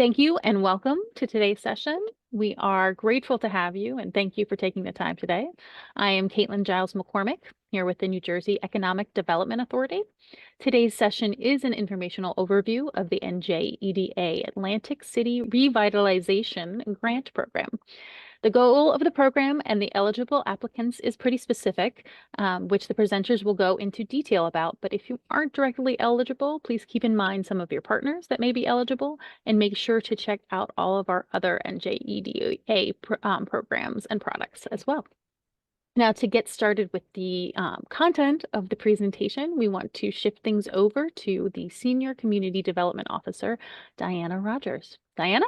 Thank you and welcome to today's session. We are grateful to have you and thank you for taking the time today. I am Caitlin Giles McCormick here with the New Jersey Economic Development Authority. Today's session is an informational overview of the NJEDA Atlantic City Revitalization Grant Program. The goal of the program and the eligible applicants is pretty specific, which the presenters will go into detail about. But if you aren't directly eligible, please keep in mind some of your partners that may be eligible and make sure to check out all of our other NJEDA programs and products as well. Now, to get started with the content of the presentation, we want to shift things over to the Senior Community Development Officer, Diana Rogers. Diana?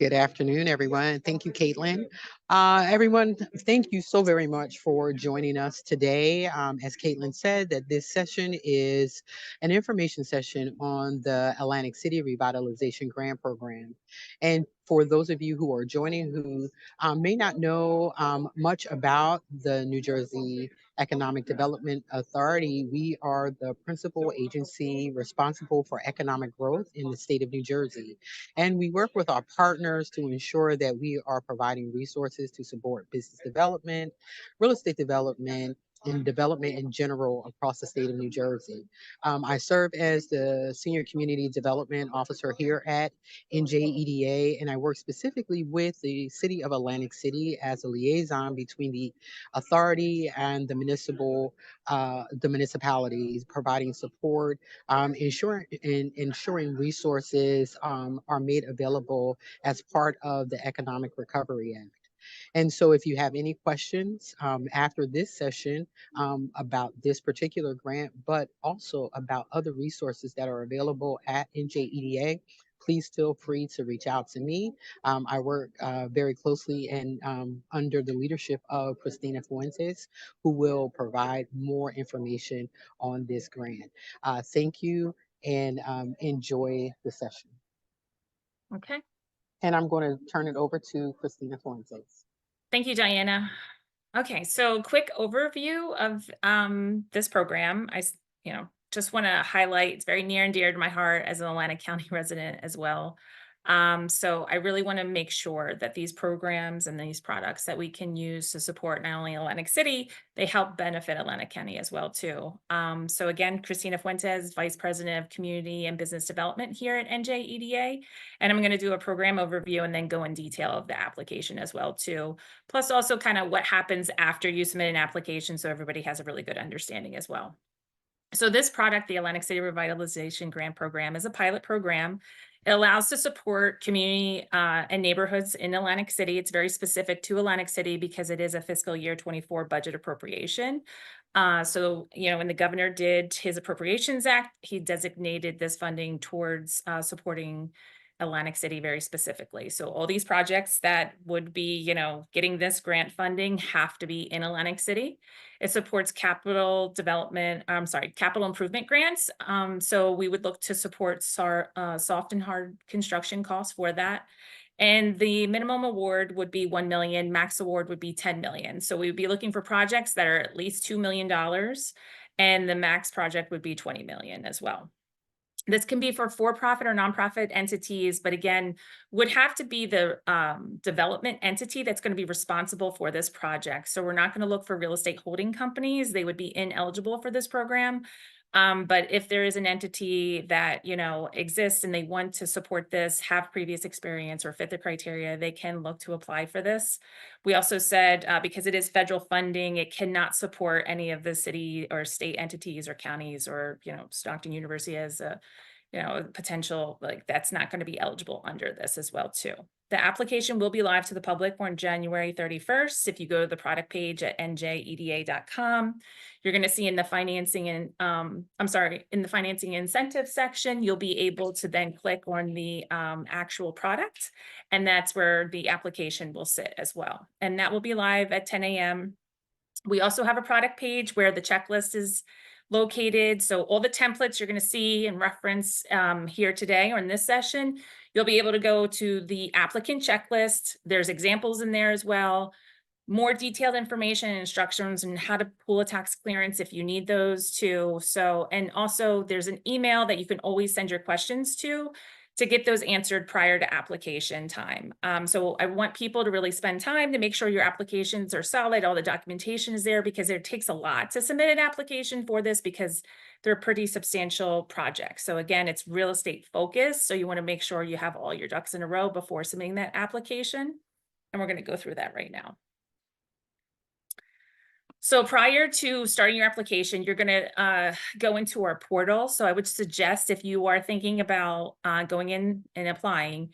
Good afternoon, everyone. Thank you, Caitlin. Everyone, thank you so very much for joining us today. As Caitlin said, that this session is an information session on the Atlantic City Revitalization Grant Program. And for those of you who are joining who may not know much about the New Jersey Economic Development Authority, we are the principal agency responsible for economic growth in the state of New Jersey. And we work with our partners to ensure that we are providing resources to support business development, real estate development, and development in general across the state of New Jersey. I serve as the Senior Community Development Officer here at NJEDA, and I work specifically with the City of Atlantic City as a liaison between the authority and the municipalities, providing support, ensuring resources are made available as part of the Economic Recovery Act. And so if you have any questions after this session about this particular grant, but also about other resources that are available at NJEDA, please feel free to reach out to me. I work very closely and under the leadership of Christina Fuentes, who will provide more information on this grant. Thank you and enjoy the session. Okay. And I'm going to turn it over to Christina Fuentes. Thank you, Diana. Okay, so quick overview of this program. I just want to highlight, it's very near and dear to my heart as an Atlantic County resident as well. So I really want to make sure that these programs and these products that we can use to support not only Atlantic City, they help benefit Atlantic County as well too. So again, Christina Fuentes, Vice President of Community and Business Development here at NJEDA. And I'm going to do a program overview and then go in detail of the application as well too. Plus also kind of what happens after you submit an application so everybody has a really good understanding as well. So this product, the Atlantic City Revitalization Grant Program, is a pilot program. It allows to support community and neighborhoods in Atlantic City. It's very specific to Atlantic City because it is a fiscal year 24 budget appropriation. So, when the governor did his Appropriations Act, he designated this funding towards supporting Atlantic City very specifically. So all these projects that would be, getting this grant funding have to be in Atlantic City. It supports capital improvement grants. So we would look to support soft and hard construction costs for that. And the minimum award would be $1 million, max award would be $10 million. So we would be looking for projects that are at least $2 million, and the max project would be $20 million as well. This can be for-profit or nonprofit entities, but again, would have to be the development entity that's going to be responsible for this project. So we're not going to look for real estate holding companies. They would be ineligible for this program. But if there is an entity that, exists and they want to support this, have previous experience or fit the criteria, they can look to apply for this. We also said, because it is federal funding, it cannot support any of the city or state entities or counties or, Stockton University as a, potential, that's not going to be eligible under this as well too. The application will be live to the public on January 31st. If you go to the product page at njeda.com, you're going to see in the financing and in the financing incentive section, you'll be able to then click on the actual product, and that's where the application will sit as well. And that will be live at 10 a.m. We also have a product page where the checklist is located. So all the templates you're going to see and reference here today or in this session, you'll be able to go to the applicant checklist. There's examples in there as well, more detailed information and instructions on how to pull a tax clearance if you need those too. So, and also there's an email that you can always send your questions to. to get those answered prior to application time. So I want people to really spend time to make sure your applications are solid, all the documentation is there, because it takes a lot to submit an application for this because they're pretty substantial projects. So again, it's real estate focused. So you want to make sure you have all your ducks in a row before submitting that application. And we're going to go through that right now. So prior to starting your application, you're going to go into our portal. So I would suggest, if you are thinking about going in and applying,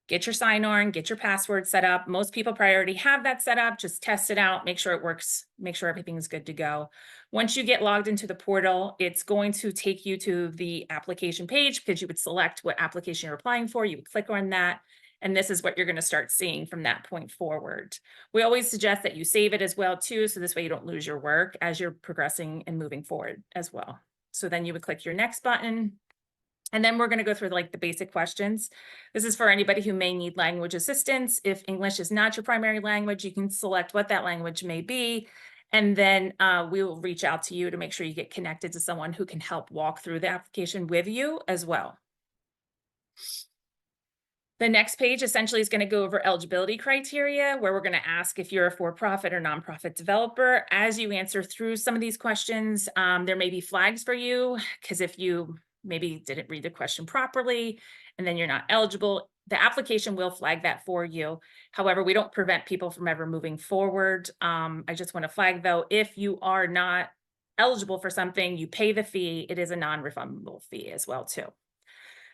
get your sign-on, get your password set up. Most people probably already have that set up. Just test it out, make sure it works, make sure everything's good to go. Once you get logged into the portal, it's going to take you to the application page, because you would select what application you're applying for. You would click on that. And this is what you're going to start seeing from that point forward. We always suggest that you save it as well too, so this way you don't lose your work as you're progressing and moving forward as well. So then you would click your next button. And then we're going to go through like the basic questions. This is for anybody who may need language assistance. If English is not your primary language, you can select what that language may be. And then we will reach out to you to make sure you get connected to someone who can help walk through the application with you as well. The next page essentially is going to go over eligibility criteria, where we're going to ask if you're a for-profit or nonprofit developer. As you answer through some of these questions, there may be flags for you, because if you maybe didn't read the question properly and then you're not eligible, the application will flag that for you. However, we don't prevent people from ever moving forward. I just want to flag, though, if you are not eligible for something, you pay the fee. It is a non-refundable fee as well, too.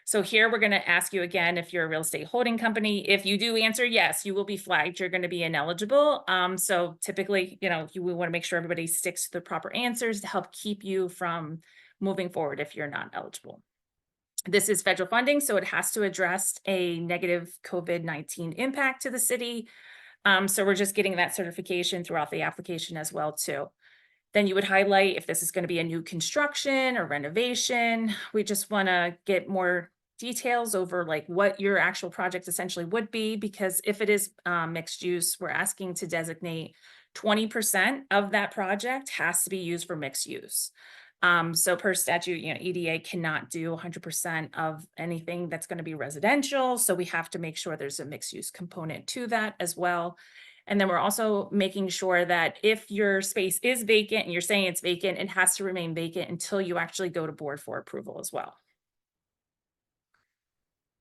So here we're going to ask you again, if you're a real estate holding company. If you do answer yes, you will be flagged. You're going to be ineligible. So typically, we want to make sure everybody sticks to the proper answers to help keep you from moving forward if you're not eligible. This is federal funding, so it has to address a negative COVID-19 impact to the city. So we're just getting that certification throughout the application as well, too. Then you would highlight if this is going to be a new construction or renovation. We just want to get more details over like what your actual project essentially would be, because if it is mixed use, we're asking to designate 20% of that project has to be used for mixed use. So per statute, EDA cannot do 100% of anything that's going to be residential. So we have to make sure there's a mixed use component to that as well. And then we're also making sure that if your space is vacant and you're saying it's vacant, it has to remain vacant until you actually go to board for approval as well.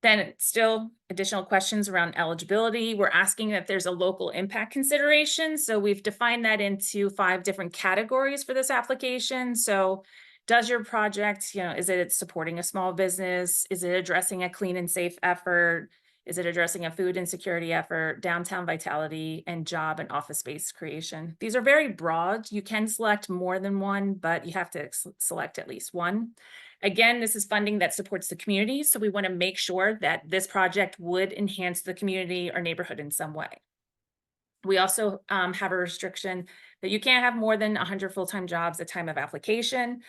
Then still additional questions around eligibility. We're asking that there's a local impact consideration. So we've defined that into 5 different categories for this application. So does your project, is it supporting a small business? Is it addressing a clean and safe effort? Is it addressing a food insecurity effort, downtown vitality, and job and office space creation? These are very broad. You can select more than one, but you have to select at least one. Again, this is funding that supports the community, so we want to make sure that this project would enhance the community or neighborhood in some way. We also have a restriction that you can't have more than 100 full-time jobs at time of application.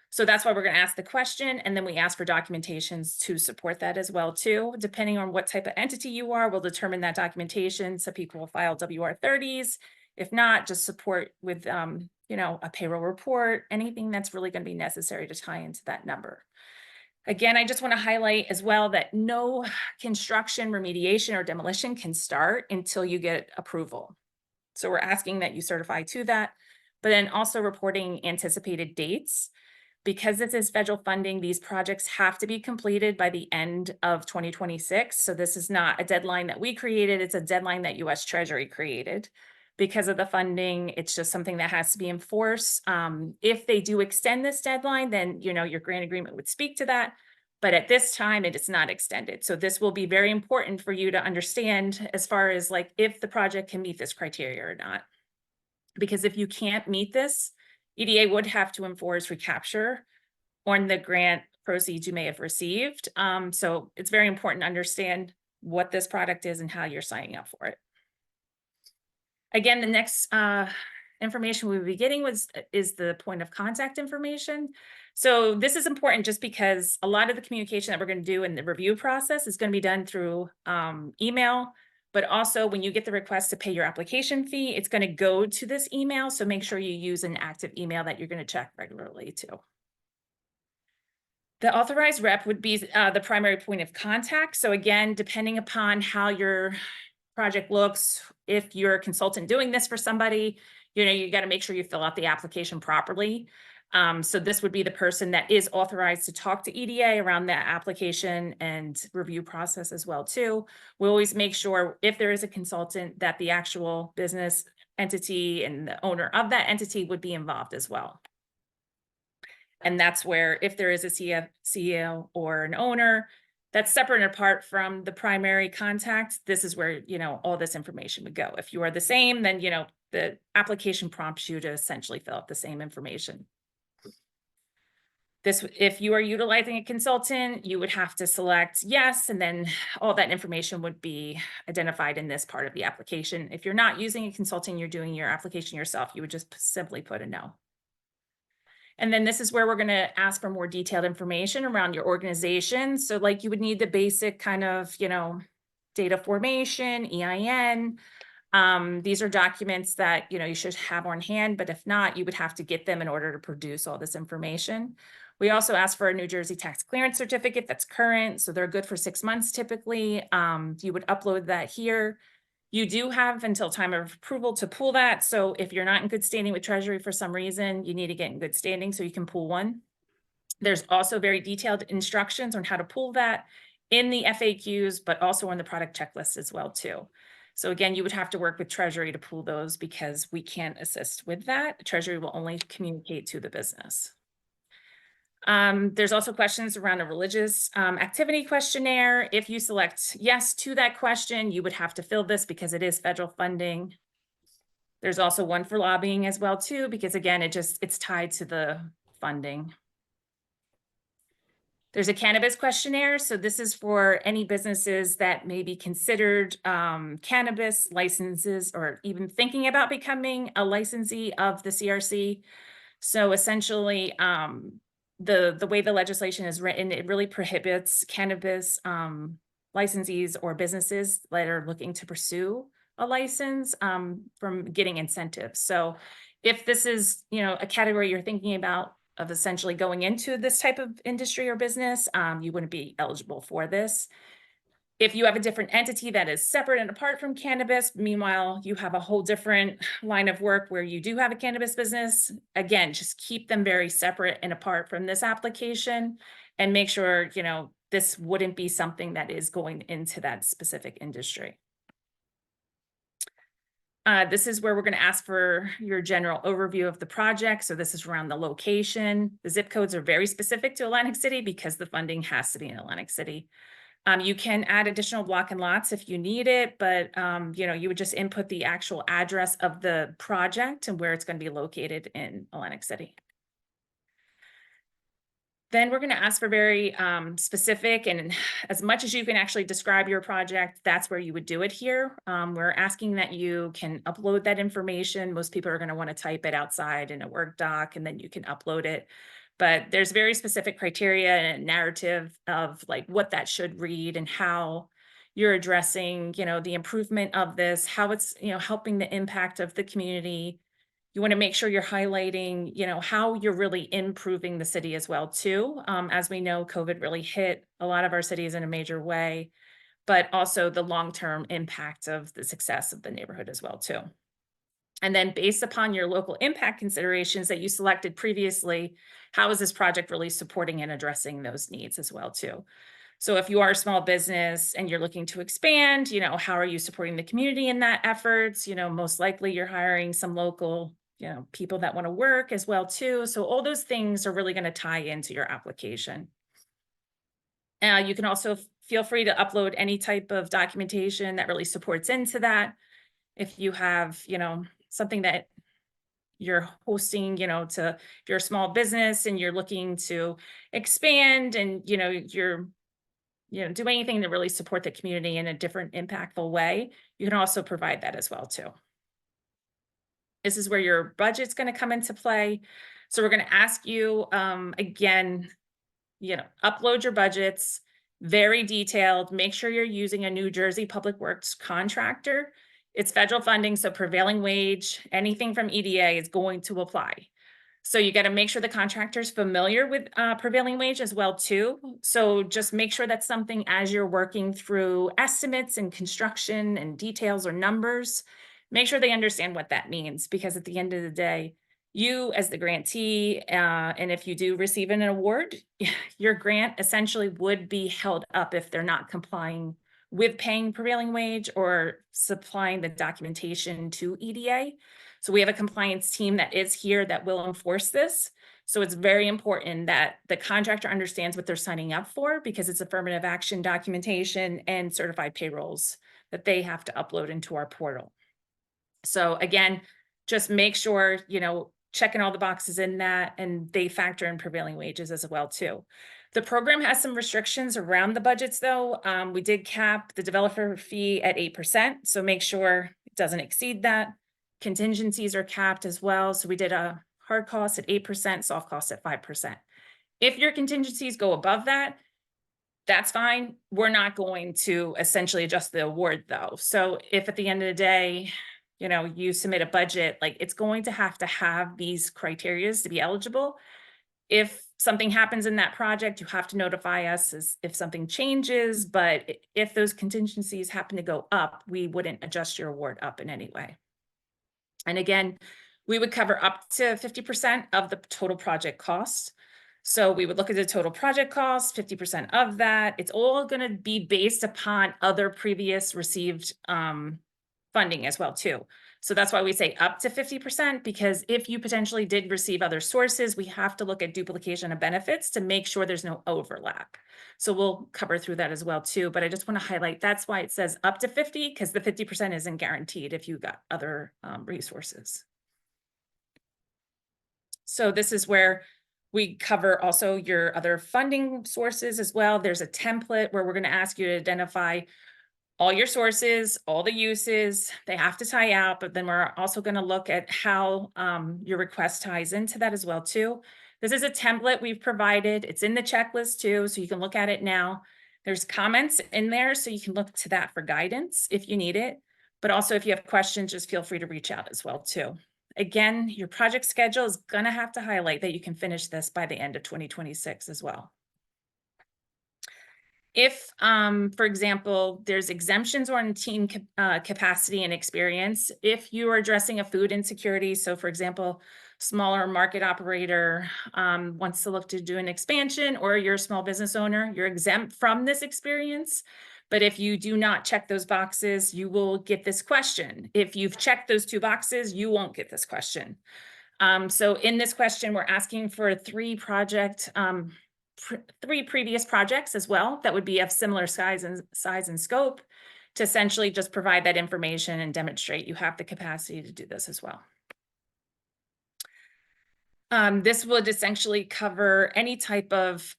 So that's why we're going to ask the question, and then we ask for documentations to support that as well, too. Depending on what type of entity you are, we'll determine that documentation. So people will file WR-30s. If not, just support with a payroll report, anything that's really going to be necessary to tie into that number. Again, I just want to highlight as well that no construction, remediation, or demolition can start until you get approval. So we're asking that you certify to that, but then also reporting anticipated dates. Because this is federal funding, these projects have to be completed by the end of 2026. So this is not a deadline that we created, it's a deadline that US Treasury created. Because of the funding, it's just something that has to be enforced. If they do extend this deadline, then your grant agreement would speak to that. But at this time, it is not extended. So this will be very important for you to understand as far as like if the project can meet this criteria or not. Because if you can't meet this, EDA would have to enforce recapture on the grant proceeds you may have received. So it's very important to understand what this product is and how you're signing up for it. Again, the next information we will be getting is the point of contact information. So this is important just because a lot of the communication that we're going to do in the review process is going to be done through email, but also when you get the request to pay your application fee, it's going to go to this email. So make sure you use an active email that you're going to check regularly too. The authorized rep would be the primary point of contact. So again, depending upon how your project looks, if you're a consultant doing this for somebody, you got to make sure you fill out the application properly. So this would be the person that is authorized to talk to EDA around that application and review process as well too. We always make sure if there is a consultant that the actual business entity and the owner of that entity would be involved as well. And that's where if there is a CEO or an owner that's separate and apart from the primary contact, this is where, all this information would go. If you are the same, then, the application prompts you to essentially fill out the same information. If you are utilizing a consultant, you would have to select yes, and then all that information would be identified in this part of the application. If you're not using a consultant, you're doing your application yourself, you would just simply put a no. And then this is where we're going to ask for more detailed information around your organization. So like you would need the basic kind of, data formation, EIN. These are documents that, you should have on hand, but if not, you would have to get them in order to produce all this information. We also ask for a New Jersey tax clearance certificate that's current. So they're good for 6 months typically. You would upload that here. You do have until time of approval to pull that. So if you're not in good standing with Treasury for some reason, you need to get in good standing so you can pull one. There's also very detailed instructions on how to pull that in the FAQs, but also on the product checklist as well too. So again, you would have to work with Treasury to pull those because we can't assist with that. Treasury will only communicate to the business. There's also questions around a religious activity questionnaire. If you select yes to that question, you would have to fill this because it is federal funding. There's also one for lobbying as well too, because again, it's tied to the funding. There's a cannabis questionnaire. So this is for any businesses that may be considered cannabis licenses or even thinking about becoming a licensee of the CRC. So essentially, the way the legislation is written, it really prohibits cannabis licensees or businesses that are looking to pursue a license from getting incentives. So if this is, a category you're thinking about of essentially going into this type of industry or business, you wouldn't be eligible for this. If you have a different entity that is separate and apart from cannabis, meanwhile, you have a whole different line of work where you do have a cannabis business, again, just keep them very separate and apart from this application and make sure, this wouldn't be something that is going into that specific industry. This is where we're going to ask for your general overview of the project. So this is around the location. The zip codes are very specific to Atlantic City because the funding has to be in Atlantic City. You can add additional block and lots if you need it, but you would just input the actual address of the project and where it's going to be located in Atlantic City. Then we're going to ask for very specific and as much as you can actually describe your project, that's where you would do it here. We're asking that you can upload that information. Most people are going to want to type it outside in a Word doc and then you can upload it. But there's very specific criteria and a narrative of like what that should read and how you're addressing, the improvement of this, how it's, helping the impact of the community. You want to make sure you're highlighting, how you're really improving the city as well too. As we know, COVID really hit a lot of our cities in a major way, but also the long-term impact of the success of the neighborhood as well too. And then based upon your local impact considerations that you selected previously, how is this project really supporting and addressing those needs as well too? So if you are a small business and you're looking to expand, how are you supporting the community in that efforts? Most likely you're hiring some local, people that want to work as well too. So all those things are really going to tie into your application. You can also feel free to upload any type of documentation that really supports into that. If you have, something that you're hosting, if you're a small business and you're looking to expand and, you're do anything to really support the community in a different impactful way, you can also provide that as well too. This is where your budget's going to come into play. So we're going to ask you again, upload your budgets, very detailed, make sure you're using a New Jersey Public Works contractor. It's federal funding, so prevailing wage, anything from EDA is going to apply. So you got to make sure the contractor's familiar with prevailing wage as well too. So just make sure that's something as you're working through estimates and construction and details or numbers, make sure they understand what that means, because at the end of the day, you as the grantee, and if you do receive an award, your grant essentially would be held up if they're not complying with paying prevailing wage or supplying the documentation to EDA. So we have a compliance team that is here that will enforce this. So it's very important that the contractor understands what they're signing up for, because it's affirmative action documentation and certified payrolls that they have to upload into our portal. So again, just make sure, checking all the boxes in that, and they factor in prevailing wages as well too. The program has some restrictions around the budgets though. We did cap the developer fee at 8%. So make sure it doesn't exceed that. Contingencies are capped as well. So we did a hard cost at 8%, soft cost at 5%. If your contingencies go above that, that's fine. We're not going to essentially adjust the award though. So if at the end of the day, you submit a budget, like it's going to have these criterias to be eligible. If something happens in that project, you have to notify us as if something changes, but if those contingencies happen to go up, we wouldn't adjust your award up in any way. And again, we would cover up to 50% of the total project cost. So we would look at the total project cost, 50% of that. It's all going to be based upon other previous received funding as well too. So that's why we say up to 50%, because if you potentially did receive other sources, we have to look at duplication of benefits to make sure there's no overlap. So we'll cover through that as well too, but I just want to highlight that's why it says up to 50, because the 50% isn't guaranteed if you got other resources. So this is where we cover also your other funding sources as well. There's a template where we're going to ask you to identify all your sources, all the uses. They have to tie out, but then we're also going to look at how your request ties into that as well too. This is a template we've provided. It's in the checklist too, so you can look at it now. There's comments in there, so you can look to that for guidance if you need it. But also if you have questions, just feel free to reach out as well too. Again, your project schedule is going to have to highlight that you can finish this by the end of 2026 as well. If, for example, there's exemptions on team capacity and experience, if you are addressing a food insecurity, so for example, smaller market operator wants to look to do an expansion, or you're a small business owner, you're exempt from this experience. But if you do not check those boxes, you will get this question. If you've checked those 2 boxes, you won't get this question. So in this question, we're asking for 3 previous projects as well that would be of similar size and scope, to essentially just provide that information and demonstrate you have the capacity to do this as well. This would essentially cover any type of,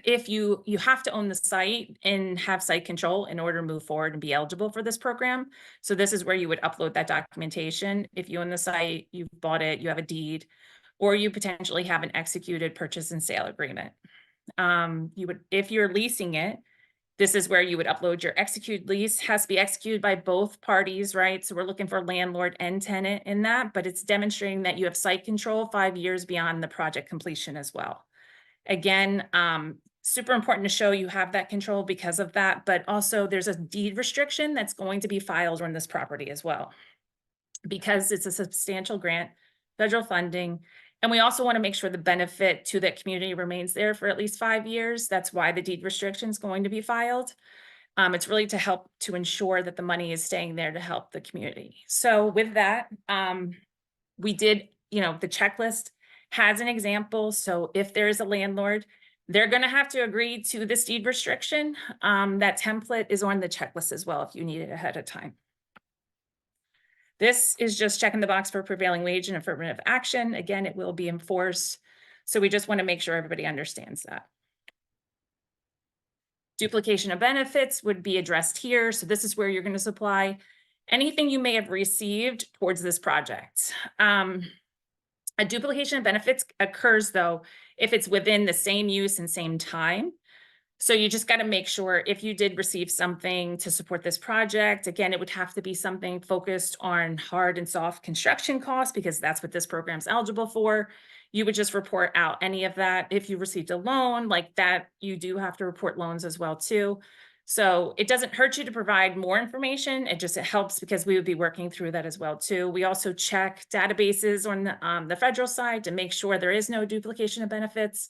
if you have to own the site and have site control in order to move forward and be eligible for this program. So this is where you would upload that documentation. If you own the site, you've bought it, you have a deed, or you potentially have an executed purchase and sale agreement. If you're leasing it, this is where you would upload your executed lease. Has to be executed by both parties, right? So we're looking for landlord and tenant in that, but it's demonstrating that you have site control 5 years beyond the project completion as well. Again, super important to show you have that control because of that, but also there's a deed restriction that's going to be filed on this property as well, because it's a substantial grant, federal funding. And we also want to make sure the benefit to that community remains there for at least 5 years. That's why the deed restriction is going to be filed. It's really to help to ensure that the money is staying there to help the community. So with that, we did, the checklist has an example. So if there is a landlord, they're going to have to agree to this deed restriction. That template is on the checklist as well if you need it ahead of time. This is just checking the box for prevailing wage and affirmative action. Again, it will be enforced. So we just want to make sure everybody understands that. Duplication of benefits would be addressed here. So this is where you're going to supply anything you may have received towards this project. A duplication of benefits occurs though if it's within the same use and same time. So you just got to make sure if you did receive something to support this project, again, it would have to be something focused on hard and soft construction costs, because that's what this program's eligible for. You would just report out any of that. If you received a loan like that, you do have to report loans as well too. So it doesn't hurt you to provide more information. It helps, because we would be working through that as well too. We also check databases on the federal side to make sure there is no duplication of benefits.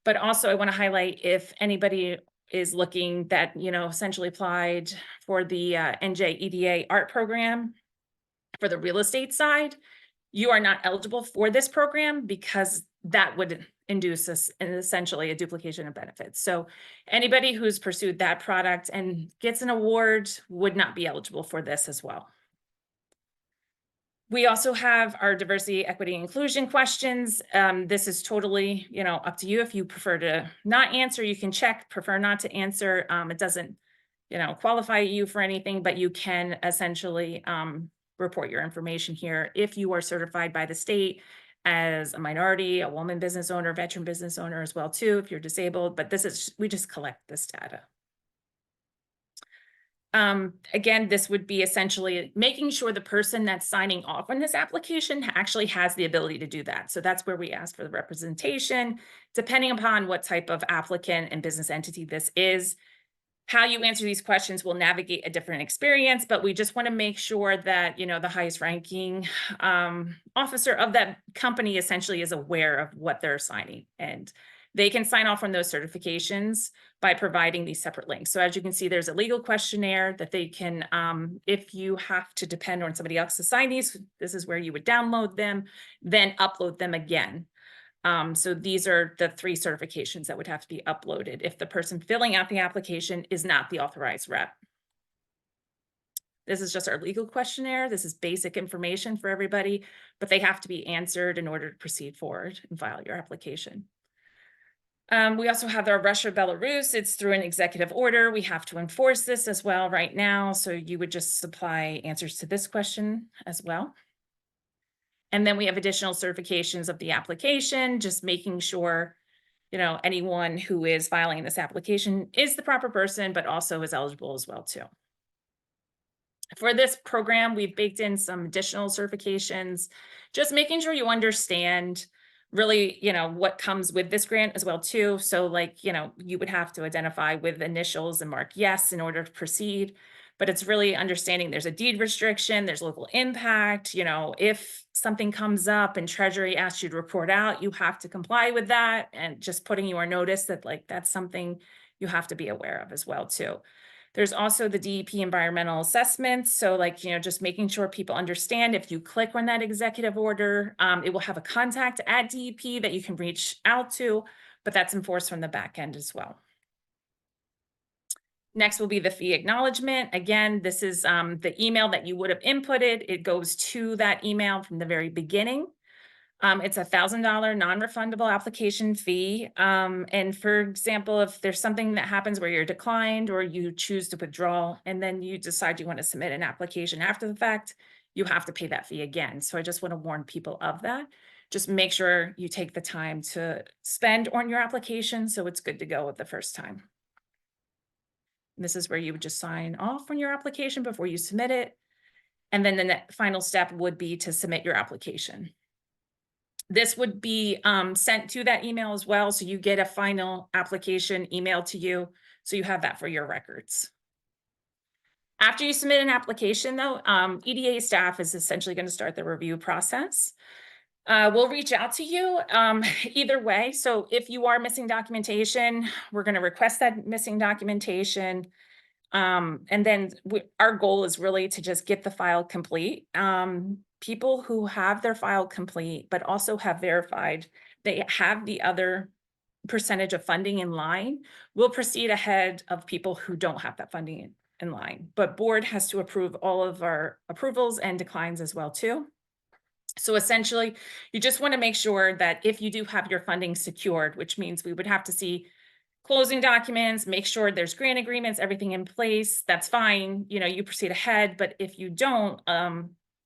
But also I want to highlight, if anybody is looking that, essentially applied for the NJEDA art program for the real estate side, you are not eligible for this program, because that would induce essentially a duplication of benefits. So anybody who's pursued that product and gets an award would not be eligible for this as well. We also have our diversity, equity, inclusion questions. This is totally, up to you. If you prefer to not answer, you can check, prefer not to answer. It doesn't, qualify you for anything, but you can essentially report your information here if you are certified by the state as a minority, a woman business owner, veteran business owner as well too, if you're disabled. But we just collect this data. Again, this would be essentially making sure the person that's signing off on this application actually has the ability to do that. So that's where we ask for the representation, depending upon what type of applicant and business entity this is. How you answer these questions will navigate a different experience, but we just want to make sure that, the highest ranking officer of that company essentially is aware of what they're signing, and they can sign off on those certifications by providing these separate links. So as you can see, there's a legal questionnaire that they can, if you have to depend on somebody else to sign these, this is where you would download them, then upload them again. So these are the 3 certifications that would have to be uploaded if the person filling out the application is not the authorized rep. This is just our legal questionnaire. This is basic information for everybody, but they have to be answered in order to proceed forward and file your application. We also have our Russia, Belarus. It's through an executive order. We have to enforce this as well right now. So you would just supply answers to this question as well. And then we have additional certifications of the application, just making sure, anyone who is filing this application is the proper person, but also is eligible as well too. For this program, we've baked in some additional certifications, just making sure you understand really, what comes with this grant as well too. So like, you would have to identify with initials and mark yes in order to proceed. But it's really understanding there's a deed restriction, there's local impact, if something comes up and Treasury asks you to report out, you have to comply with that, and just putting you on notice that that's something you have to be aware of as well too. There's also the DEP environmental assessments. So just making sure people understand, if you click on that executive order, it will have a contact at DEP that you can reach out to, but that's enforced from the back end as well. Next will be the fee acknowledgement. Again, this is the email that you would have inputted. It goes to that email from the very beginning. It's a $1,000 non-refundable application fee. And for example, if there's something that happens where you're declined or you choose to withdraw and then you decide you want to submit an application after the fact, you have to pay that fee again. So I just want to warn people of that. Just make sure you take the time to spend on your application so it's good to go at the first time. This is where you would just sign off on your application before you submit it. And then the final step would be to submit your application. This would be sent to that email as well. So you get a final application emailed to you. So you have that for your records. After you submit an application though, EDA staff is essentially going to start the review process. We'll reach out to you either way. So if you are missing documentation, we're going to request that missing documentation. And then our goal is really to just get the file complete. People who have their file complete, but also have verified they have the other percentage of funding in line, will proceed ahead of people who don't have that funding in line. But board has to approve all of our approvals and declines as well too. So essentially, you just want to make sure that if you do have your funding secured, which means we would have to see closing documents, make sure there's grant agreements, everything in place, that's fine, you proceed ahead. But if you don't,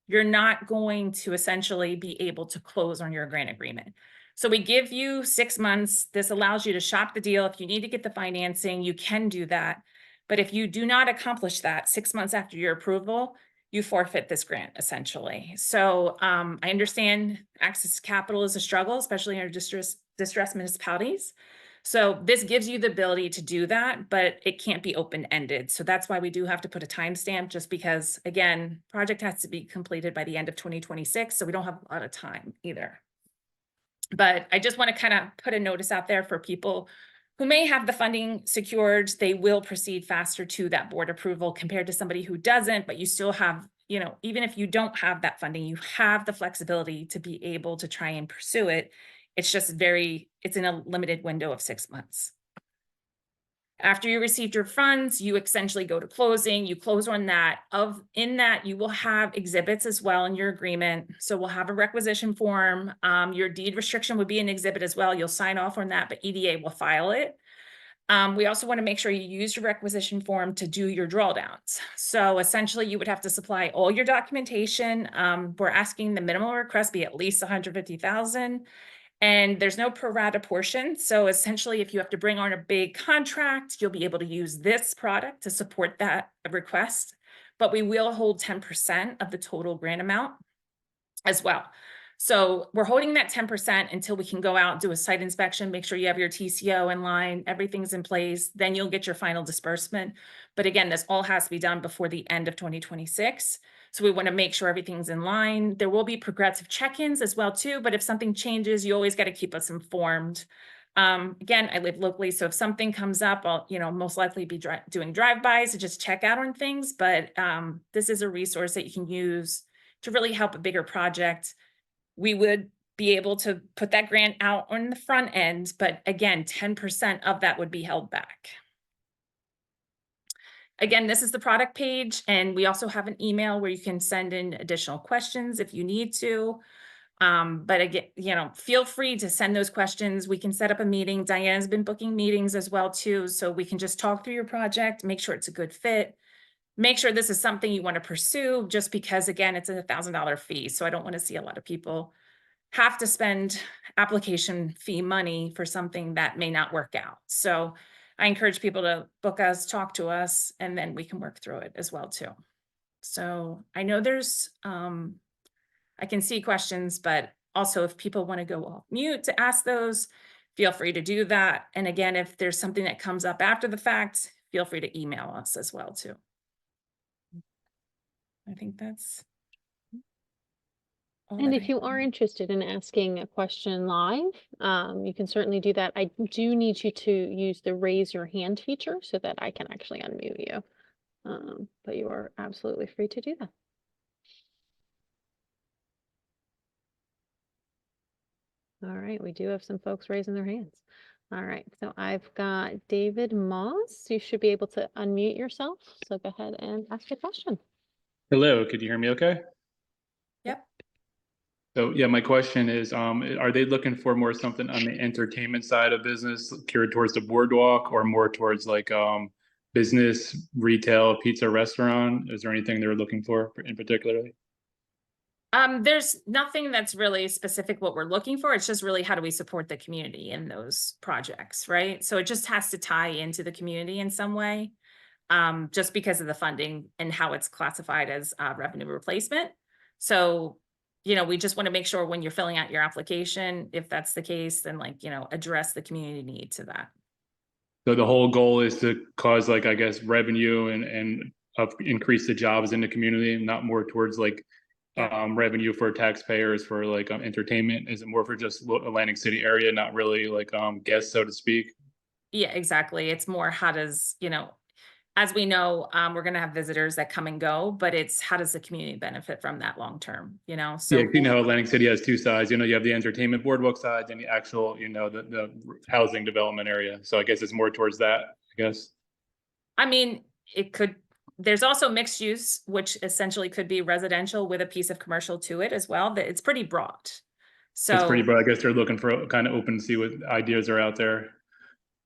you're not going to essentially be able to close on your grant agreement. So we give you 6 months. This allows you to shop the deal. If you need to get the financing, you can do that. But if you do not accomplish that 6 months after your approval, you forfeit this grant essentially. So I understand access to capital is a struggle, especially in our distressed municipalities. So this gives you the ability to do that, but it can't be open-ended. So that's why we do have to put a timestamp, just because, again, project has to be completed by the end of 2026. So we don't have a lot of time either. But I just want to kind of put a notice out there for people who may have the funding secured. They will proceed faster to that board approval compared to somebody who doesn't, but you still have, you know, even if you don't have that funding, you have the flexibility to be able to try and pursue it. It's just it's in a limited window of 6 months. After you received your funds, you essentially go to closing, you close on that. In that, you will have exhibits as well in your agreement. So we'll have a requisition form. Your deed restriction would be an exhibit as well. You'll sign off on that, but EDA will file it. We also want to make sure you use your requisition form to do your drawdowns. So essentially, you would have to supply all your documentation. We're asking the minimum request be at least $150,000. And there's no pro rata portion. So essentially, if you have to bring on a big contract, you'll be able to use this product to support that request. But we will hold 10% of the total grant amount as well. So we're holding that 10% until we can go out, do a site inspection, make sure you have your TCO in line, everything's in place, then you'll get your final disbursement. But again, this all has to be done before the end of 2026. So we want to make sure everything's in line. There will be progressive check-ins as well too, but if something changes, you always got to keep us informed. Again, I live locally, so if something comes up, I'll, most likely be doing drive-bys to just check out on things, but this is a resource that you can use to really help a bigger project. We would be able to put that grant out on the front end, but again, 10% of that would be held back. Again, this is the product page, and we also have an email where you can send in additional questions if you need to. But again, feel free to send those questions. We can set up a meeting. Diane's been booking meetings as well too, so we can just talk through your project, make sure it's a good fit, make sure this is something you want to pursue, just because again, it's a $1,000 fee. So I don't want to see a lot of people have to spend application fee money for something that may not work out. So I encourage people to book us, talk to us, and then we can work through it as well too. So I know there's, I can see questions, but also if people want to go off mute to ask those, feel free to do that. And again, if there's something that comes up after the fact, feel free to email us as well too. I think that's all. And that if I you have. are interested in asking a question live, you can certainly do that. I do need you to use the raise your hand feature so that I can actually unmute you. But you are absolutely free to do that. All right, we do have some folks raising their hands. All right, so I've got David Moss. You should be able to unmute yourself. So go ahead and ask your question. Hello, could you hear me okay? Yep. So yeah, my question is, are they looking for more something on the entertainment side of business, geared towards the boardwalk, or more towards like business, retail, pizza, restaurant? Is there anything they're looking for in particular? There's nothing that's really specific what we're looking for. It's just really how do we support the community in those projects, right? So it just has to tie into the community in some way, just because of the funding and how it's classified as revenue replacement. So, we just want to make sure when you're filling out your application, if that's the case, then address the community need to that. So the whole goal is to cause like, I guess, revenue and increase the jobs in the community, not more towards like revenue for taxpayers for like entertainment. Is it more for just Atlantic City area, not really like guests, so to speak? Yeah, exactly. It's more how does, as we know, we're going to have visitors that come and go, but it's how does the community benefit from that long term, So Yeah, Atlantic City has two sides. You have the entertainment boardwalk side and the actual, the housing development area. So I guess it's more towards that, I guess. I mean, there's also mixed use, which essentially could be residential with a piece of commercial to it as well. That it's pretty broad. So it's pretty broad. I guess they're looking for kind of open to see what ideas are out there.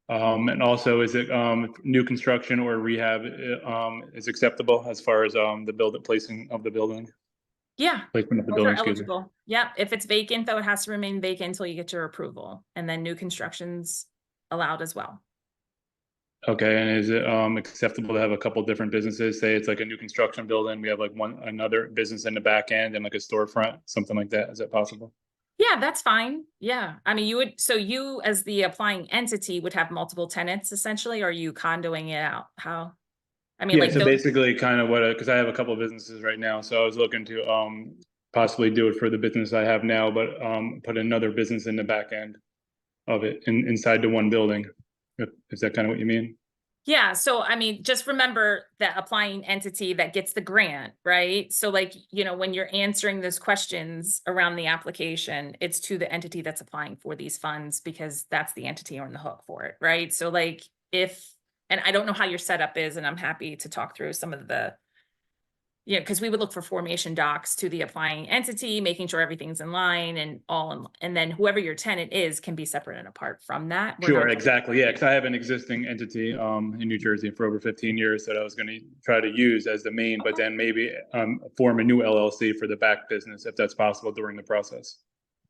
And also, is it new construction or rehab is acceptable as far as the placing of the building? Yeah, placement of the both are building, excuse me. eligible. Yep, if it's vacant, though, it has to remain vacant until you get your approval, and then new construction's allowed as well. Okay, and is it acceptable to have a couple different businesses? Say it's like a new construction building, we have like another business in the back end and like a storefront, something like that. Is that possible? Yeah, that's fine. Yeah, I mean, you as the applying entity would have multiple tenants essentially, or are you condoing it out? How? I mean, Yeah, like so those. basically kind of what, because I have a couple of businesses right now, so I was looking to possibly do it for the business I have now, but put another business in the back end of it inside the one building. Is that kind of what you mean? Yeah, so I mean, just remember that applying entity that gets the grant, right? So like, when you're answering those questions around the application, it's to the entity that's applying for these funds because that's the entity on the hook for it, right? So like and I don't know how your setup is, and I'm happy to talk through some of the, because we would look for formation docs to the applying entity, making sure everything's in line and and then whoever your tenant is can be separate and apart from that. We're Sure, not. exactly. Yeah, because I have an existing entity in New Jersey for over 15 years that I was going to try to use as the main, but Okay. then maybe form a new LLC for the back business if that's possible during the process.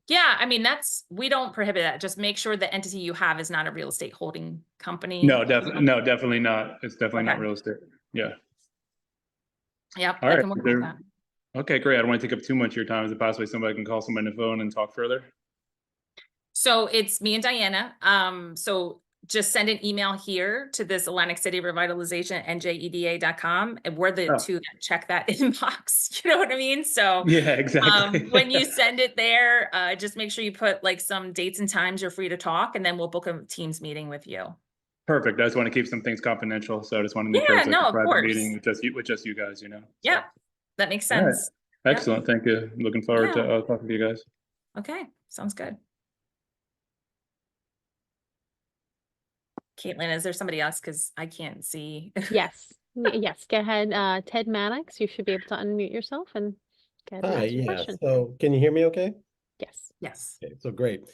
Yeah, I mean, we don't prohibit that. Just make sure the entity you have is not a real estate holding company. No, definitely not. It's definitely not Okay. real estate. Yeah. Yep, All I right. can work with that. Okay, great. I don't want to take up too much of your time. Is it possibly somebody can call somebody on the phone and talk further? So it's me and Diana. So just send an email here to this Atlantic City Revitalization, NJEDA.com, and we're the Oh. two that check that inbox. You know what I mean? So Yeah, exactly. when you send it there, just make sure you put like some dates and times you're free to talk, and then we'll book a Teams meeting with you. Perfect. I just want to keep some things confidential, so I just want to make sure Yeah, it's like no, a of private course. meeting with just you guys, So. Yep, that makes All right. sense. Yep. Excellent. Thank you. Looking forward to talking to you guys. Okay, sounds good. Caitlin, is there somebody else? Because I can't see. Yes, yes, go ahead. Ted Maddox, you should be able to unmute yourself and go ahead and Hi, ask your yeah. question. So can you hear me okay? Yes. Yes. Okay, so great.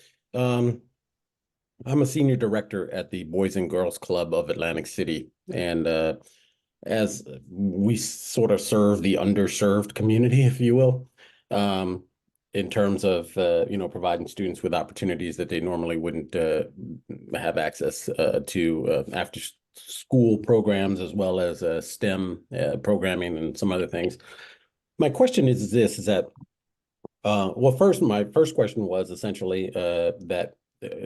I'm a senior director at the Boys and Girls Club of Atlantic City. And as we sort of serve the underserved community, if you will, in terms of, providing students with opportunities that they normally wouldn't have access to after school programs, as well as STEM programming and some other things. My question is this, is that, my first question was essentially that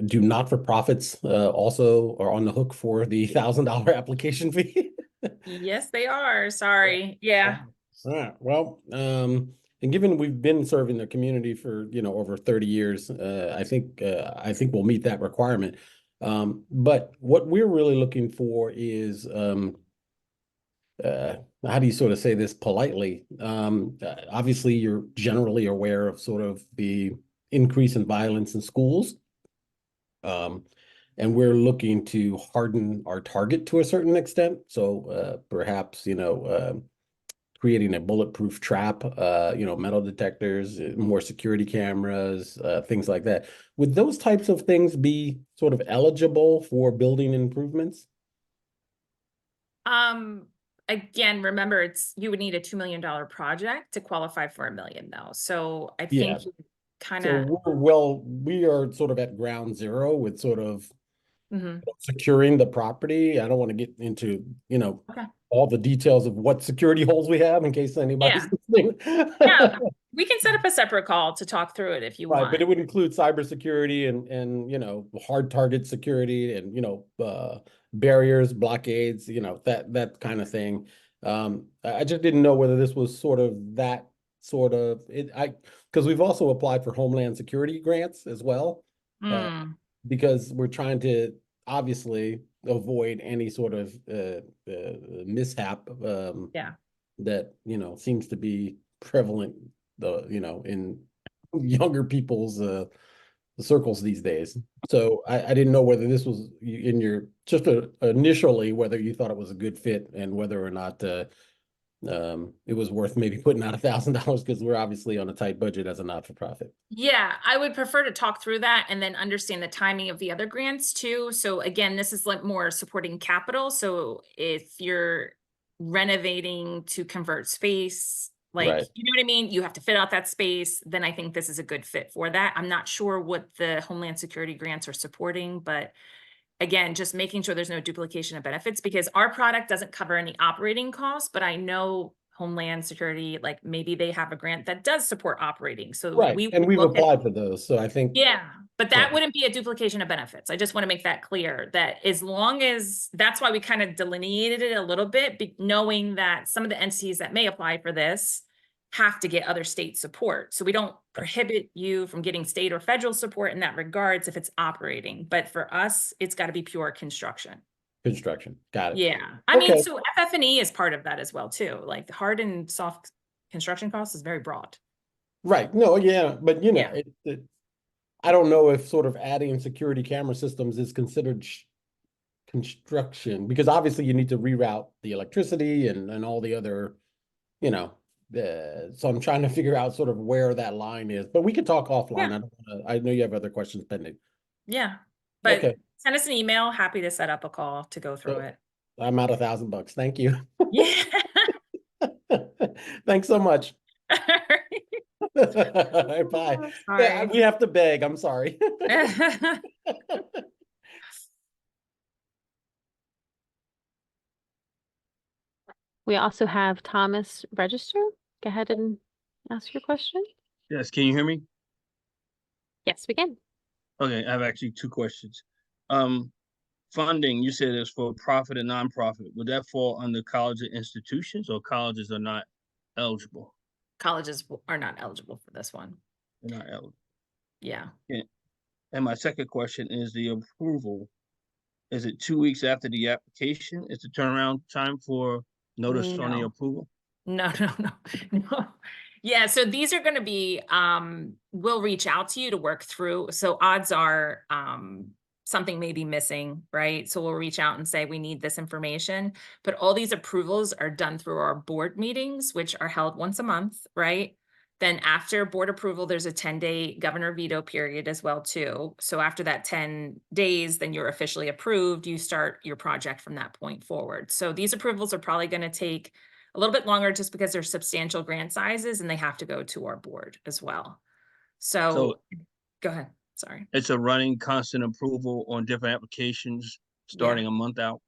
do not-for-profits also are on the hook for the $1,000 application fee? Yes, they are. Sorry. Yeah. All right. Well, and given we've been serving the community for, over 30 years, I think we'll meet that requirement. But what we're really looking for is, how do you sort of say this politely? Obviously, you're generally aware of sort of the increase in violence in schools. And we're looking to harden our target to a certain extent. So perhaps, creating a bulletproof trap, metal detectors, more security cameras, things like that. Would those types of things be sort of eligible for building improvements? Again, remember you would need a $2 million project to qualify for $1 million though. So I think you kind of. So we are sort of at ground zero with sort of Mhm. securing the property. I don't want to get into, Okay. all the details of what security holes we have in case anybody's listening. Yeah, we can set up a separate call to talk through it if you Right, want. but it would include cybersecurity and hard target security and barriers, blockades, that kind of thing. I just didn't know whether this was sort of that sort of because we've also applied for Homeland Security grants as well, because we're trying to obviously avoid any sort of mishap that seems to be prevalent in younger people's circles these days. So I didn't know whether this was in your initially whether you thought it was a good fit and whether or not it was worth maybe putting out $1,000 because we're obviously on a tight budget as a not-for-profit. Yeah, I would prefer to talk through that and then understand the timing of the other grants too. So again, this is like more supporting capital. So if you're renovating to convert space, Like, Right. you know what I mean? You have to fit out that space. Then I think this is a good fit for that. I'm not sure what the Homeland Security grants are supporting, but again, just making sure there's no duplication of benefits, because our product doesn't cover any operating costs, but I know Homeland Security, like maybe they have a grant that does support operating. So Right. we And would we've look at, applied for those. So I think, yeah, but that Right. wouldn't be a duplication of benefits. I just want to make that clear, that as long as, that's why we kind of delineated it a little bit, knowing that some of the entities that may apply for this have to get other state support. So we don't prohibit you from getting state or federal support in that regards if it's operating. But for us, it's got to be pure construction. construction. Got it. Yeah. I mean, Okay. so FF&E is part of that as well too. Like the hard and soft construction costs is very broad. Right. No, yeah. But you know, Yeah. I don't know if sort of adding security camera systems is considered construction, because obviously you need to reroute the electricity and all the other, you know, so I'm trying to figure out sort of where that line is, but we could talk offline. Yeah. I know you have other questions pending. Yeah. But Okay. send us an email. Happy to set up a call to go through it. I'm out $1,000. Thank you. Yeah. Thanks so much. Bye. Yeah, Sorry. we have to beg. I'm sorry. We also have Thomas register. Go ahead and ask your question. Yes, can you hear me? Yes, we can. Okay, I have actually two questions. Funding, you said it's for profit and nonprofit. Would that fall under college and institutions, or colleges are not eligible? Colleges are not eligible for this one. They're not eligible. Yeah. And my second question is the approval. Is it 2 weeks after the application? Is the turnaround time for notice on the No. approval? No. Yeah, so these are going to be, we'll reach out to you to work through. So odds are something may be missing, right? So we'll reach out and say, we need this information. But all these approvals are done through our board meetings, which are held once a month, right? Then after board approval, there's a 10-day governor veto period as well, too. So after that 10 days, then you're officially approved. You start your project from that point forward. So these approvals are probably going to take a little bit longer just because they're substantial grant sizes and they have to go to our board as well. So go ahead. Sorry. It's a running constant approval on different applications starting a month out.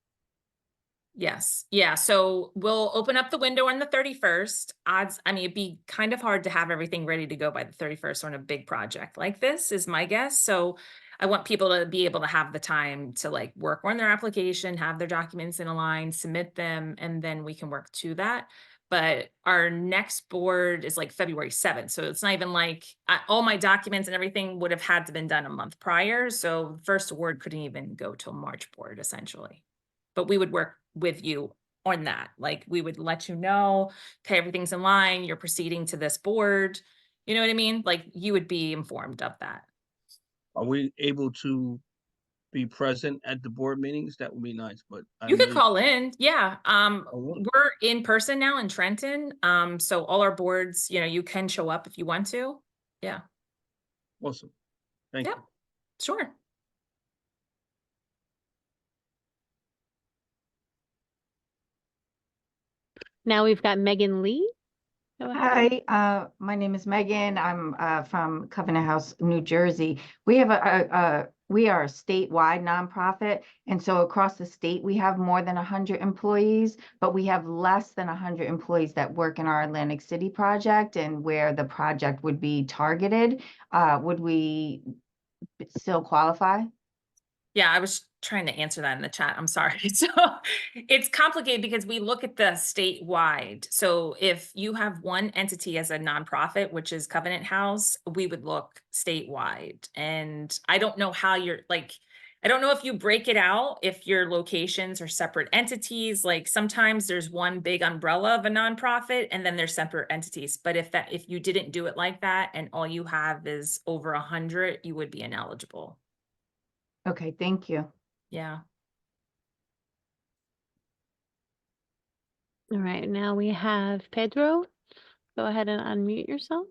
Yes. Yeah. So we'll open up the window on the 31st. Odds, I mean, it'd be kind of hard to have everything ready to go by the 31st on a big project like this, is my guess. So I want people to be able to have the time to like work on their application, have their documents in a line, submit them, and then we can work to that. But our next board is like February 7th. So it's not even like all my documents and everything would have had to been done a month prior. So first award couldn't even go till March board essentially. But we would work with you on that. Like we would let you know, okay, everything's in line, you're proceeding to this board. You know what I mean? Like you would be informed of that. Are we able to be present at the board meetings? That would be nice, but You could call in. Yeah. would. We're in person now in Trenton. So all our boards, you can show up if you want to. Yeah. Awesome. Thank Yeah. you. Sure. Now we've got Megan Lee. Go ahead. Hi, my name is Megan. I'm from Covenant House, New Jersey. We have we are a statewide nonprofit, and so across the state we have more than 100 employees, but we have less than 100 employees that work in our Atlantic City project and where the project would be targeted. Would we still qualify? Yeah, I was trying to answer that in the chat. I'm sorry. So it's complicated because we look at the statewide. So if you have one entity as a nonprofit, which is Covenant House, we would look statewide. And I don't know how you're like, I don't know if you break it out, if your locations are separate entities. Like sometimes there's one big umbrella of a nonprofit and then there's separate entities. But if you didn't do it like that and all you have is over 100, you would be ineligible. Okay, thank you. Yeah. All right, now we have Pedro. Go ahead and unmute yourself.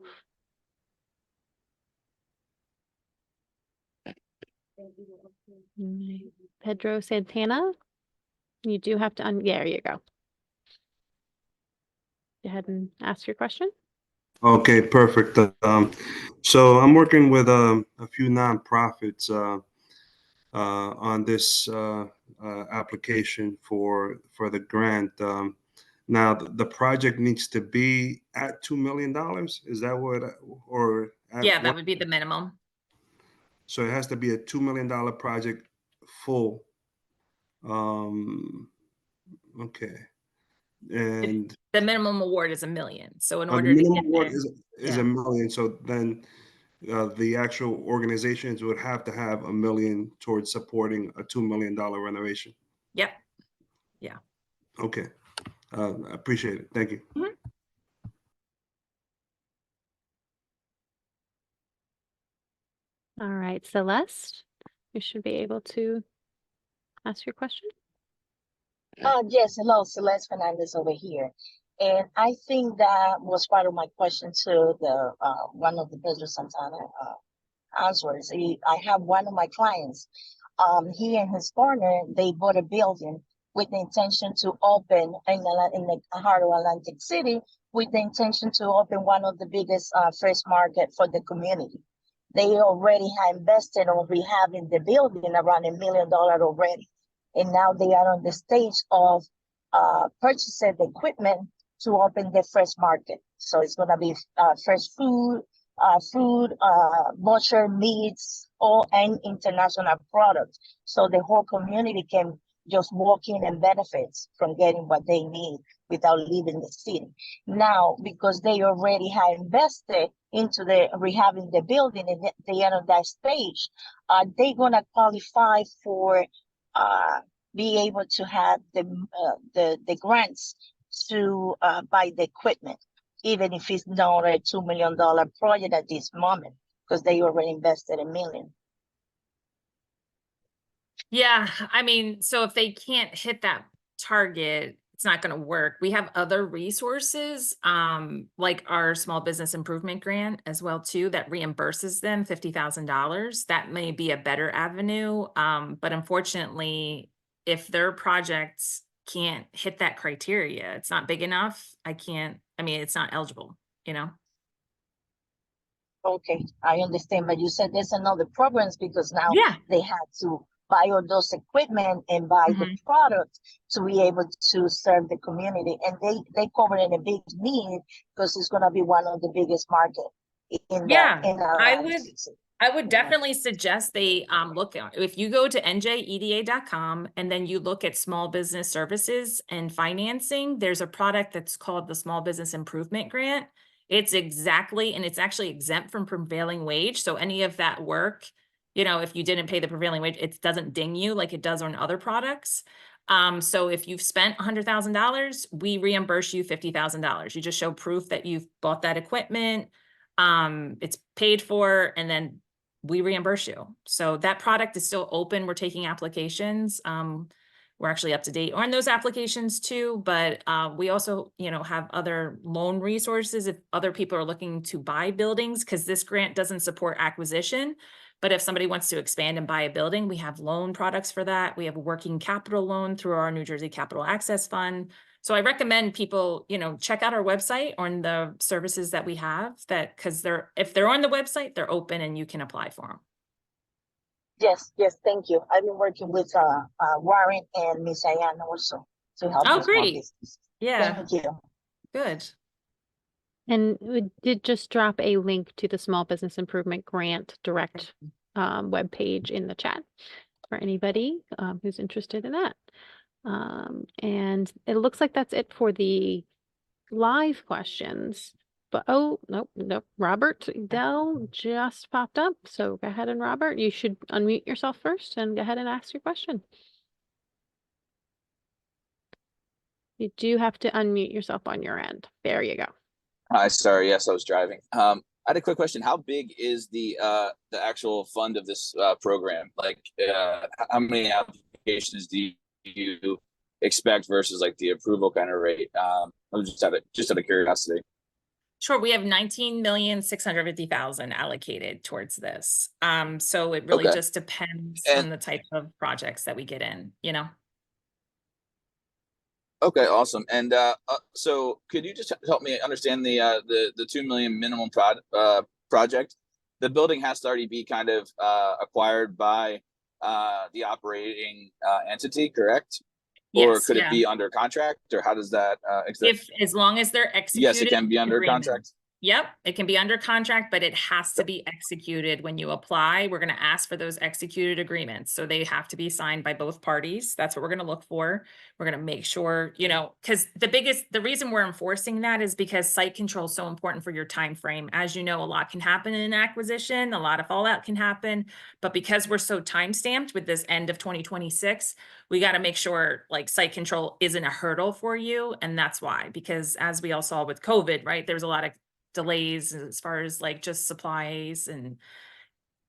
Pedro Santana. You do have to there you go. go ahead and ask your question. Okay, perfect. So I'm working with a few nonprofits on this application for the grant. Now, the project needs to be at $2 million. Is that what, or at Yeah, that what? would be the minimum. So it has to be a $2 million project full. Okay. And The minimum award is $1 million. So in the order to minimum get award there, is yeah. $1 million. So then the actual organizations would have to have $1 million towards supporting a $2 million renovation. Yep. Yeah. Okay. I appreciate it. Thank you. Mhm. All right, Celeste, you should be able to ask your question. Yes, hello, Celeste Fernandez over here. And I think that was part of my question to the one of the Pedro Santana answers. I have one of my clients. He and his partner, they bought a building with the intention to open in the heart of Atlantic City, with the intention to open one of the biggest fresh market for the community. They already have invested on rehabbing the building around $1 million already. And now they are on the stage of purchasing the equipment to open the fresh market. So it's going to be fresh food, butcher, meats, all and international products. So the whole community can just walk in and benefit from getting what they need without leaving the city. Now, because they already have invested into the rehabbing the building and they are on that stage, they're going to qualify for be able to have the grants to buy the equipment, even if it's not a $2 million project at this moment, because they already invested $1 million. Yeah, I mean, so if they can't hit that target, it's not going to work. We have other resources, like our small business improvement grant as well too, that reimburses them $50,000. That may be a better avenue. But unfortunately, if their projects can't hit that criteria, it's not big enough. It's not eligible, you know? Okay, I understand, but you said there's another programs because now Yeah. they have to buy all those equipment and buy the product to be able to serve the community. And they cover in a big need because it's going to be one of the biggest market in I would definitely suggest they look at, if you go to NJEDA.com and then you look at small business services and financing, there's a product that's called the Small Business Improvement Grant. It's actually exempt from prevailing wage. So any of that work, if you didn't pay the prevailing wage, it doesn't ding you like it does on other products. So if you've spent $100,000, we reimburse you $50,000. You just show proof that you've bought that equipment. It's paid for, and then we reimburse you. So that product is still open. We're taking applications. We're actually up to date on those applications too, but we also, have other loan resources if other people are looking to buy buildings, because this grant doesn't support acquisition. But if somebody wants to expand and buy a building, we have loan products for that. We have a working capital loan through our New Jersey Capital Access Fund. So I recommend people, check out our website on the services that we have, because if they're on the website, they're open and you can apply for them. Yes, thank you. I've been working with Warren and Miss Ayana also to help the small business. Yeah. Thank you. Good. And we did just drop a link to the Small Business Improvement Grant direct webpage in the chat for anybody who's interested in that. And it looks like that's it for the live questions. But nope, Robert Dell just popped up. So go ahead and Robert, you should unmute yourself first and go ahead and ask your question. You do have to unmute yourself on your end. There you go. Hi, sorry. Yes, I was driving. I had a quick question. How big is the actual fund of this program? Like, how many applications do you expect versus like the approval kind of rate? I'm just out of curiosity. Sure. We have 19,650,000 allocated towards this. So it really just depends on the type of projects that we get in, Okay, awesome. And so could you just help me understand the 2 million minimum project? The building has to already be kind of acquired by the operating entity, correct? Or Yes, could it yeah. be under contract, or how does that exist? If, as long as they're Yes, it executed can be under agreement. contract. Yep, it can be under contract, but it has to be executed when you apply. We're going to ask for those executed agreements. So they have to be signed by both parties. That's what we're going to look for. We're going to make sure, you know, because the reason we're enforcing that is because site control is so important for your time frame. As you know, a lot can happen in an acquisition, a lot of fallout can happen, but because we're so time stamped with this end of 2026, we got to make sure like site control isn't a hurdle for you. And that's why, because as we all saw with COVID, right, there's a lot of delays as far as like just supplies and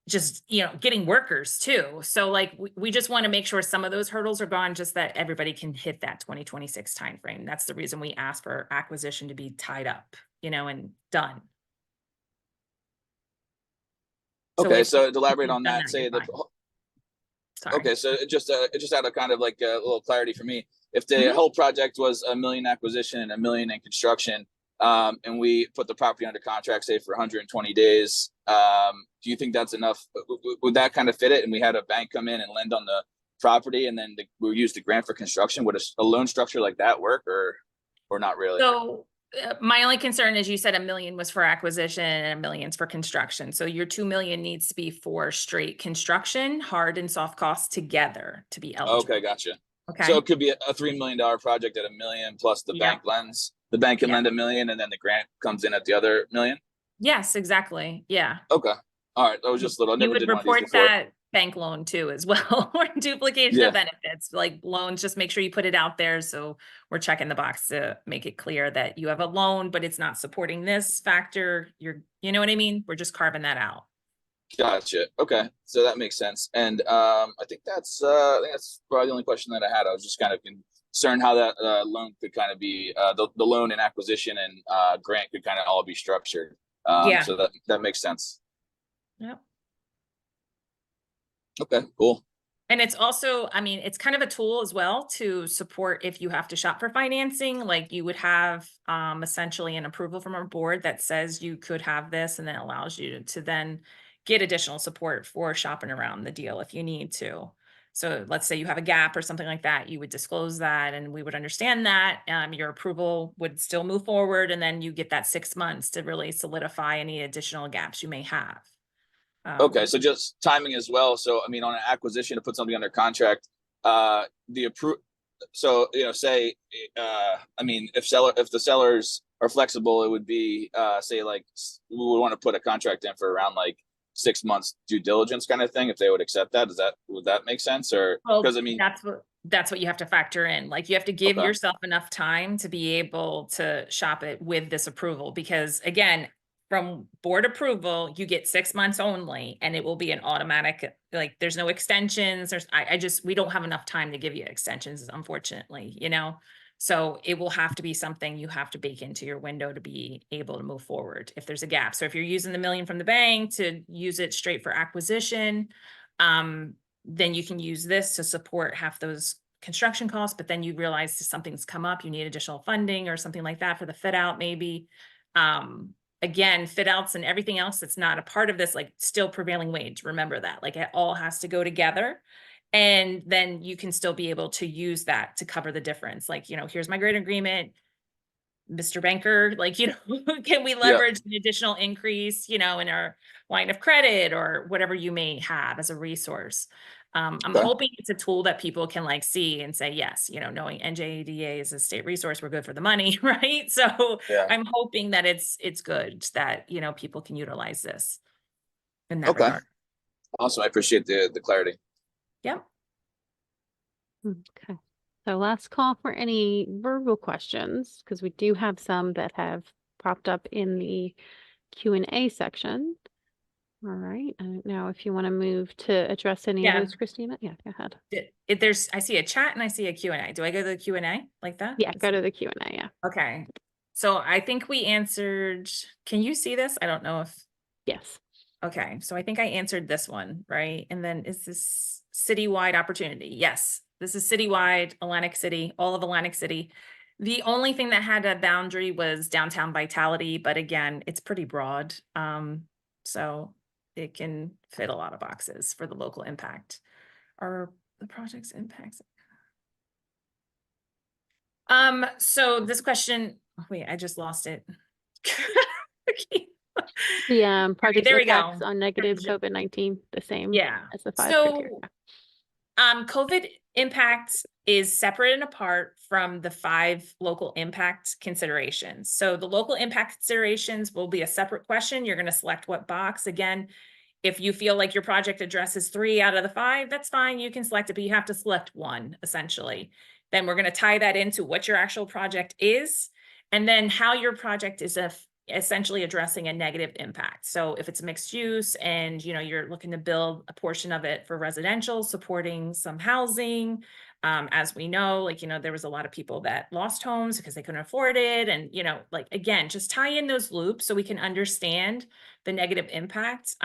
just, you know, getting workers too. So like we just want to make sure some of those hurdles are gone, just that everybody can hit that 2026 timeframe. That's the reason we ask for acquisition to be tied up, you know, and done. Okay, if so to elaborate you've on done that, say you're the fine. Sorry. okay, so it just out of kind of like a little clarity for me. If the Mhm. whole project was $1 million acquisition and $1 million in construction, and we put the property under contract, say for 120 days, do you think that's enough? Would that kind of fit it? And we had a bank come in and lend on the property, and then we used the grant for construction. Would a loan structure like that work, or not really? So my only concern is you said $1 million was for acquisition and $1 million's for construction. So your 2 million needs to be for straight construction, hard and soft costs together to be eligible. Okay, gotcha. Okay. So it could be a $3 million project at $1 million plus the bank lends. The bank can lend $1 million, and then the grant comes in at the other $1 million. Yes, exactly. Yeah. Okay. All right. That was just little. I You never would did one of these report before. that bank loan too as well, or duplication of benefits, like loans, just make sure you put it out there. So we're checking the box to make it clear that you have a loan, but it's not supporting this factor. You know what I mean? We're just carving that out. Gotcha. Okay. So that makes sense. And I think that's probably the only question that I had. I was just kind of concerned how that loan could kind of be the loan and acquisition and grant could kind of all be structured. So that makes sense. Yep. Okay, cool. And it's also, I mean, it's kind of a tool as well to support if you have to shop for financing, like you would have essentially an approval from our board that says you could have this, and then allows you to then get additional support for shopping around the deal if you need to. So let's say you have a gap or something like that, you would disclose that and we would understand that. Your approval would still move forward, and then you get that 6 months to really solidify any additional gaps you may have. Okay, so just timing as well. So, I mean, on an acquisition to put something under contract, so, you know, say, I mean, if the sellers are flexible, it would be, say, like, we would want to put a contract in for around like 6 months due diligence kind of thing, if they would accept that. Would that make sense? Or, because I mean, that's what you have to factor in. Like you have to give yourself enough time to be able to shop it with this approval, because again, from board approval, you get 6 months only, and it will be an automatic, like there's no extensions. We don't have enough time to give you extensions, unfortunately, you know? So it will have to be something you have to bake into your window to be able to move forward if there's a gap. So if you're using the $1 million from the bank to use it straight for acquisition, then you can use this to support half those construction costs, but then you realize something's come up, you need additional funding or something like that for the fit out maybe. Again, fit outs and everything else that's not a part of this, like still prevailing wage. Remember that, like it all has to go together. And then you can still be able to use that to cover the difference. Like, you know, here's my great agreement, Mr. Banker, like, you know, can we leverage an additional increase, you know, in our line of credit or whatever you may have as a resource. I'm hoping it's a tool that people can like see and say, yes, you know, knowing NJEDA is a state resource, we're good for the money, right? So I'm hoping that it's good that, you know, people can utilize this in that regard. Awesome. I appreciate the clarity. Yep. Okay. So last call for any verbal questions, because we do have some that have popped up in the Q&A section. All right. I don't know if you want to move to address any of those, Christina. Yeah, go ahead. I see a chat and I see a Q&A. Do I go to the Q&A like that? Yeah, go to the Q&A. Yeah. Okay. So I think we answered, can you see this? I don't know if. Yes. Okay. So I think I answered this one, right? And then is this citywide opportunity? Yes. This is citywide, Atlantic City, all of Atlantic City. The only thing that had a boundary was downtown vitality, but again, it's pretty broad. So it can fit a lot of boxes for the local impact. Are the project's impacts? So this question, wait, I just lost it. The project there we impacts go. on negative COVID-19, the same Yeah. as the 5 criteria. COVID impact is separate and apart from the 5 local impact considerations. So the local impact considerations will be a separate question. You're going to select what box. Again, if you feel like your project addresses 3 out of the 5, that's fine. You can select it, but you have to select 1 essentially. Then we're going to tie that into what your actual project is, and then how your project is essentially addressing a negative impact. So if it's mixed use and you're looking to build a portion of it for residential, supporting some housing, as we know, there was a lot of people that lost homes because they couldn't afford it. And, again, just tie in those loops so we can understand the negative impact.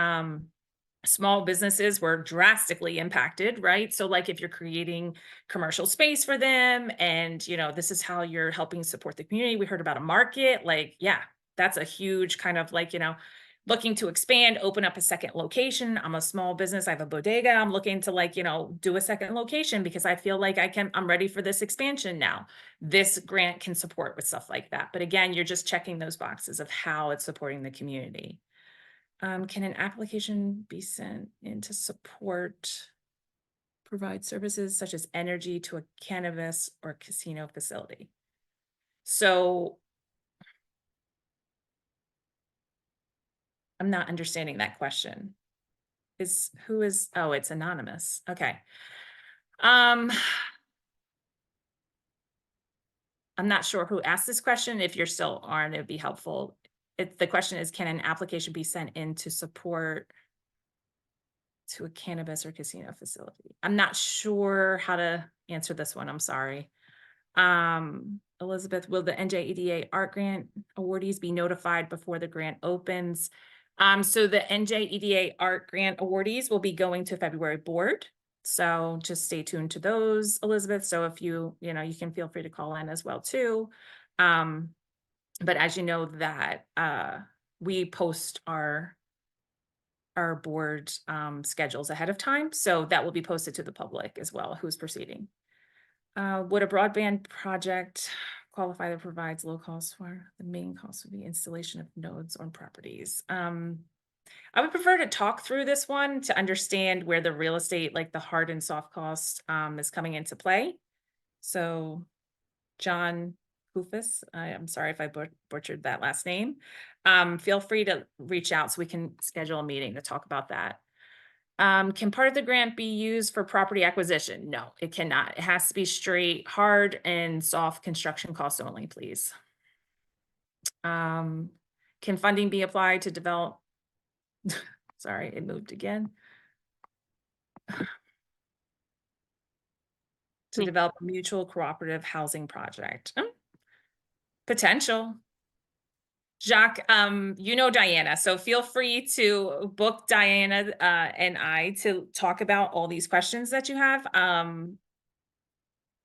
Small businesses were drastically impacted, right? So if you're creating commercial space for them and, this is how you're helping support the community. We heard about a market, yeah, that's a huge kind of looking to expand, open up a second location. I'm a small business. I have a bodega. I'm looking to do a second location because I feel like I'm ready for this expansion now. This grant can support with stuff like that. But again, you're just checking those boxes of how it's supporting the community. Can an application be sent in to provide services such as energy to a cannabis or casino facility? So I'm not understanding that question. Oh, it's anonymous. Okay. I'm not sure who asked this question. If you're still on, it'd be helpful. The question is, can an application be sent in to support to a cannabis or casino facility? I'm not sure how to answer this one. I'm sorry. Elizabeth, will the NJEDA art grant awardees be notified before the grant opens? So the NJEDA art grant awardees will be going to February board. So just stay tuned to those, Elizabeth. So if you can feel free to call in as well too. But as you know that we post our board schedules ahead of time. So that will be posted to the public as well, who's proceeding. Would a broadband project qualify that provides low cost for? The main cost would be installation of nodes on properties. I would prefer to talk through this one to understand where the real estate, the hard and soft cost is coming into play. So John Hoofus, I'm sorry if I butchered that last name. Feel free to reach out so we can schedule a meeting to talk about that. Can part of the grant be used for property acquisition? No, it cannot. It has to be straight, hard and soft construction costs only, please. Can funding be applied to develop? Sorry, it moved again. To develop a mutual cooperative housing project. Potential. Jacques, Diana, so feel free to book Diana and I to talk about all these questions that you have.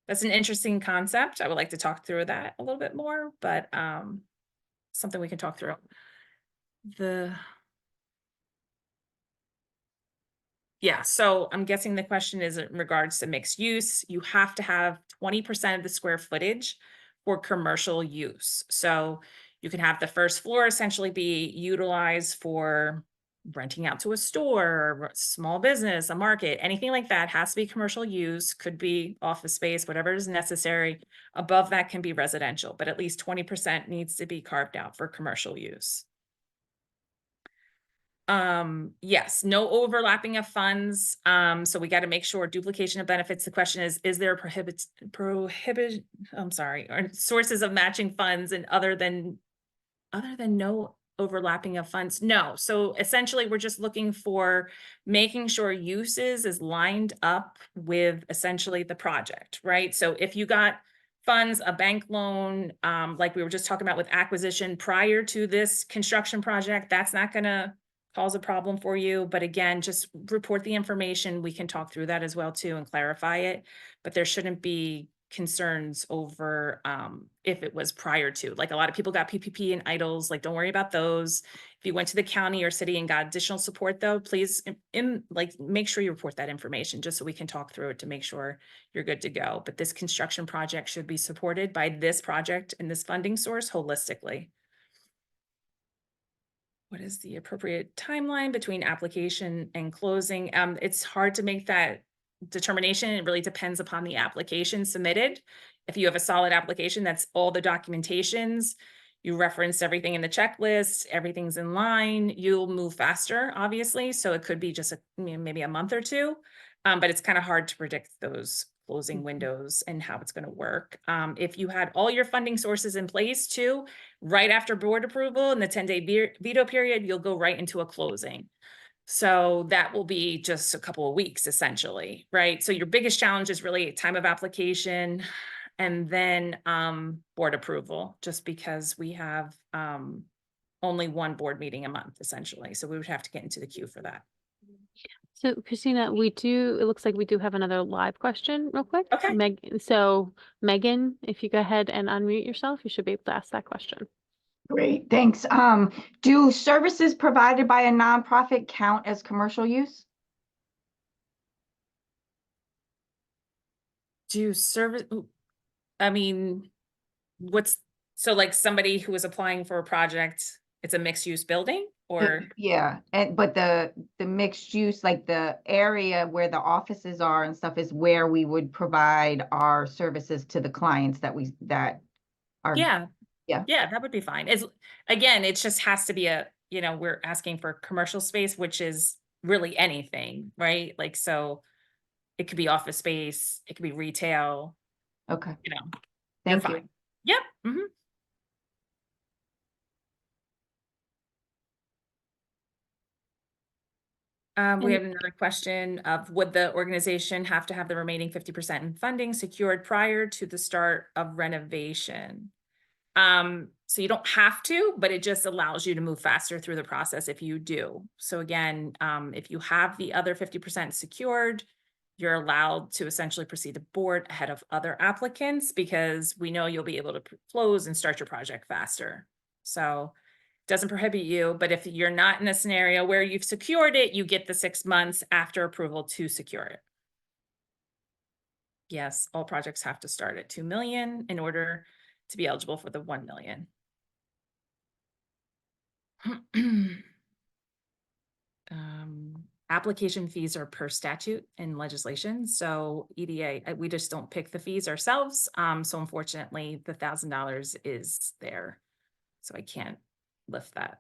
That's an interesting concept. I would like to talk through that a little bit more, but something we can talk through. Yeah, so I'm guessing the question is in regards to mixed use. You have to have 20% of the square footage for commercial use. So you can have the first floor essentially be utilized for renting out to a store, small business, a market, anything like that has to be commercial use, could be office space, whatever is necessary. Above that can be residential, but at least 20% needs to be carved out for commercial use. Yes, no overlapping of funds. So we got to make sure duplication of benefits. The question is there a or sources of matching funds and other than no overlapping of funds? No. So essentially we're just looking for making sure uses is lined up with essentially the project, right? So if you got funds, a bank loan, like we were just talking about with acquisition prior to this construction project, that's not gonna cause a problem for you, but again, just report the information. We can talk through that as well too and clarify it, but there shouldn't be concerns over if it was prior to. Like a lot of people got PPP and EIDLs, like don't worry about those. If you went to the county or city and got additional support though, please like make sure you report that information just so we can talk through it to make sure you're good to go. But this construction project should be supported by this project and this funding source holistically. What is the appropriate timeline between application and closing? It's hard to make that determination. It really depends upon the application submitted. If you have a solid application, that's all the documentations, you referenced everything in the checklist, everything's in line, you'll move faster, obviously. So it could be just maybe a month or two, but it's kind of hard to predict those closing windows and how it's going to work. If you had all your funding sources in place too, right after board approval and the 10-day veto period, you'll go right into a closing. So that will be just a couple of weeks essentially, right? So your biggest challenge is really time of application and then board approval, just because we have only one board meeting a month essentially. So we would have to get into the queue for that. So Christina, it looks like we do have another live question real quick. Okay. So Megan, if you go ahead and unmute yourself, you should be able to ask that question. Great, thanks. Do services provided by a nonprofit count as commercial use? Do service, I mean, so like somebody who is applying for a project, it's a mixed use building or? Yeah, but the mixed use, like the area where the offices are and stuff is where we would provide our services to the clients that are. Yeah. Yeah. Yeah, that would be fine. Again, it just has to be we're asking for commercial space, which is really anything, right? Like, so it could be office space, it could be retail. Okay. You're Thank you. fine. Yep. Mm-hmm. We have another question of, would the organization have to have the remaining 50% in funding secured prior to the start of renovation? So you don't have to, but it just allows you to move faster through the process if you do. So again, if you have the other 50% secured, you're allowed to essentially proceed to board ahead of other applicants because we know you'll be able to close and start your project faster. So doesn't prohibit you, but if you're not in a scenario where you've secured it, you get the 6 months after approval to secure it. Yes, all projects have to start at 2 million in order to be eligible for the 1 million. Application fees are per statute in legislation. So EDA, we just don't pick the fees ourselves. So unfortunately, the $1,000 is there. So I can't lift that.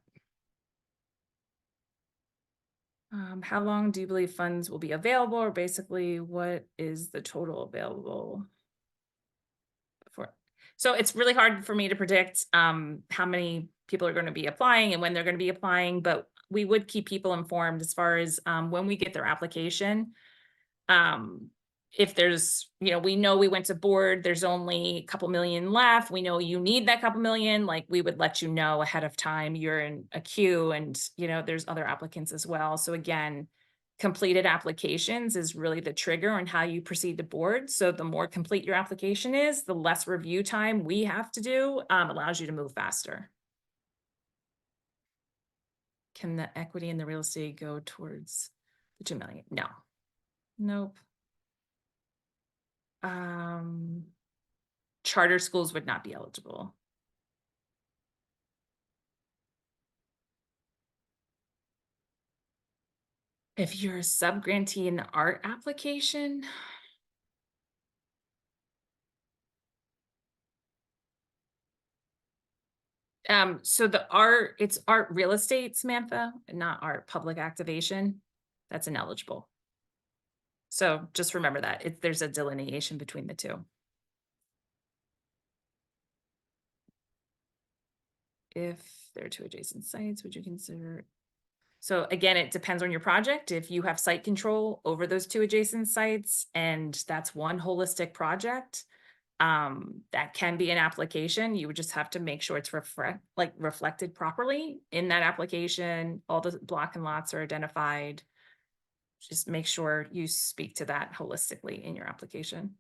How long do you believe funds will be available, or basically what is the total available for? So it's really hard for me to predict how many people are going to be applying and when they're going to be applying, but we would keep people informed as far as when we get their application. If there's, we know we went to board, there's only a couple million left. We know you need that couple million, like we would let you know ahead of time you're in a queue and, there's other applicants as well. So again, completed applications is really the trigger on how you proceed to board. So the more complete your application is, the less review time we have to do, allows you to move faster. Can the equity in the real estate go towards the 2 million? No. Nope. Charter schools would not be eligible. If you're a sub-grantee in the art application, so it's art real estate, Samantha, not art public activation. That's ineligible. So just remember that there's a delineation between the two. If there are two adjacent sites, would you consider? So again, it depends on your project. If you have site control over those two adjacent sites, and that's one holistic project, that can be an application. You would just have to make sure it's reflected properly in that application. All the block and lots are identified. Just make sure you speak to that holistically in your application.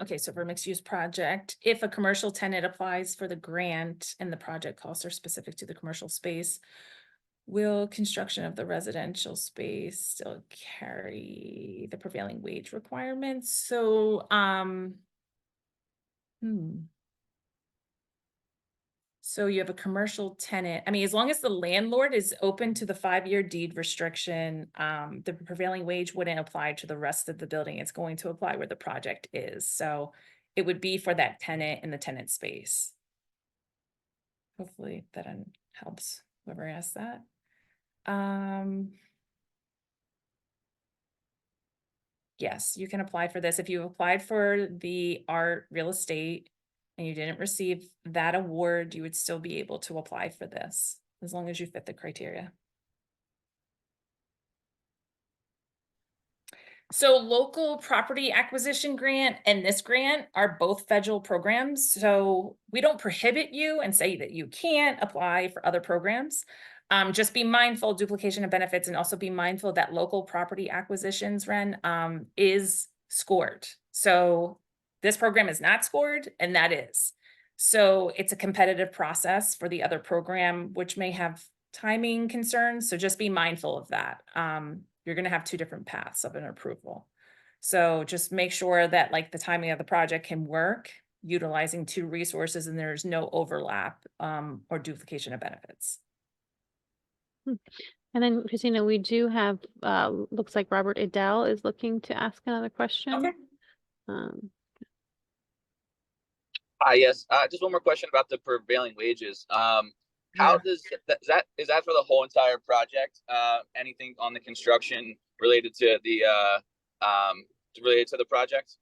Okay, so for a mixed use project, if a commercial tenant applies for the grant and the project costs are specific to the commercial space, will construction of the residential space still carry the prevailing wage requirements? So, so you have a commercial tenant. I mean, as long as the landlord is open to the 5-year deed restriction, the prevailing wage wouldn't apply to the rest of the building. It's going to apply where the project is. So it would be for that tenant in the tenant space. Hopefully that helps whoever asked that. Yes, you can apply for this. If you applied for the art real estate and you didn't receive that award, you would still be able to apply for this as long as you fit the criteria. So local property acquisition grant and this grant are both federal programs. So we don't prohibit you and say that you can't apply for other programs. Just be mindful of duplication of benefits, and also be mindful that local property acquisitions, Ren, is scored. So this program is not scored, and that is. So it's a competitive process for the other program, which may have timing concerns. So just be mindful of that. You're going to have 2 different paths of an approval. So just make sure that like the timing of the project can work utilizing 2 resources and there's no overlap or duplication of benefits. And then Christina, we do have, looks like Robert Adele is looking to ask another question. Okay. Yes, just one more question about the prevailing wages. How does is that for the whole entire project? Anything on the construction related to the project?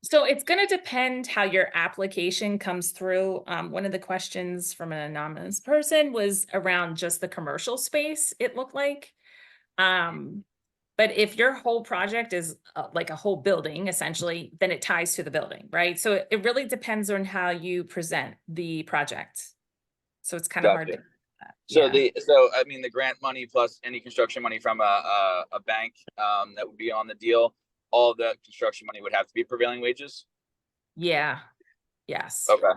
So it's going to depend how your application comes through. One of the questions from an anonymous person was around just the commercial space, it looked like. But if your whole project is like a whole building, essentially, then it ties to the building, right? So it really depends on how you present the project. So it's kind of hard to. So I mean, the grant money plus any construction money from a bank that would be on the deal, all the construction money would have to be prevailing wages? Yeah. Yes. Okay.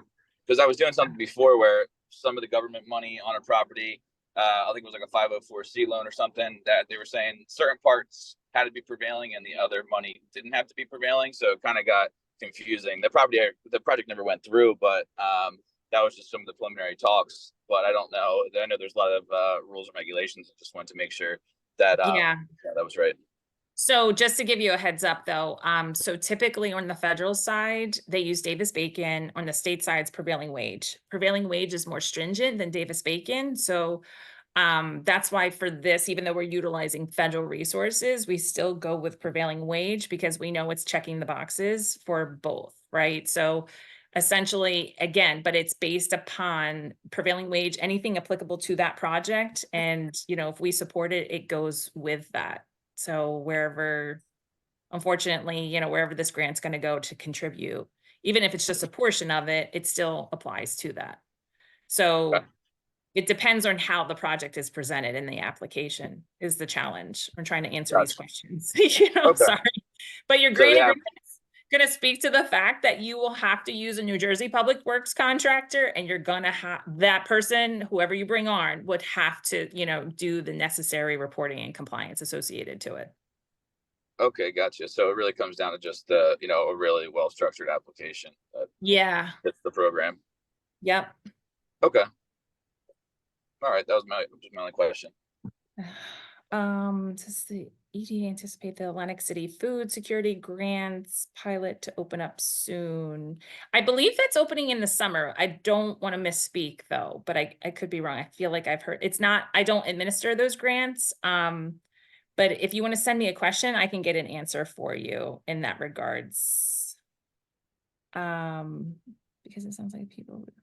Because I was doing something before where some of the government money on a property, I think it was like a 504C loan or something, that they were saying certain parts had to be prevailing and the other money didn't have to be prevailing. So it kind of got confusing. The project never went through, but that was just some of the preliminary talks. But I don't know. I know there's a lot of rules and regulations. I just wanted to make sure that that was right. So just to give you a heads up though, so typically on the federal side, they use Davis-Bacon. On the state side, it's prevailing wage. Prevailing wage is more stringent than Davis-Bacon. So that's why for this, even though we're utilizing federal resources, we still go with prevailing wage because we know it's checking the boxes for both, right? So essentially, again, but it's based upon prevailing wage, anything applicable to that project. And, you know, if we support it, it goes with that. So wherever, unfortunately, you know, wherever this grant's going to go to contribute, even if it's just a portion of it, it still applies to that. So it depends on how the project is presented in the application is the challenge. I'm trying to answer these questions, you know, sorry, but your grant agreement is going to speak to the fact that you will have to use a New Jersey Public Works contractor, and you're going to have that person, whoever you bring on, would have to, you know, do the necessary reporting and compliance associated to it. Okay, gotcha. So it really comes down to just you know, a really well-structured application. Yeah. It's the program. Yep. Okay. All right, that was my only question. Does the EDA anticipate the Atlantic City food security grants pilot to open up soon? I believe that's opening in the summer. I don't want to misspeak though, but I could be wrong. I feel like I've heard it's not, I don't administer those grants. But if you want to send me a question, I can get an answer for you in that regards. Because it sounds like people would.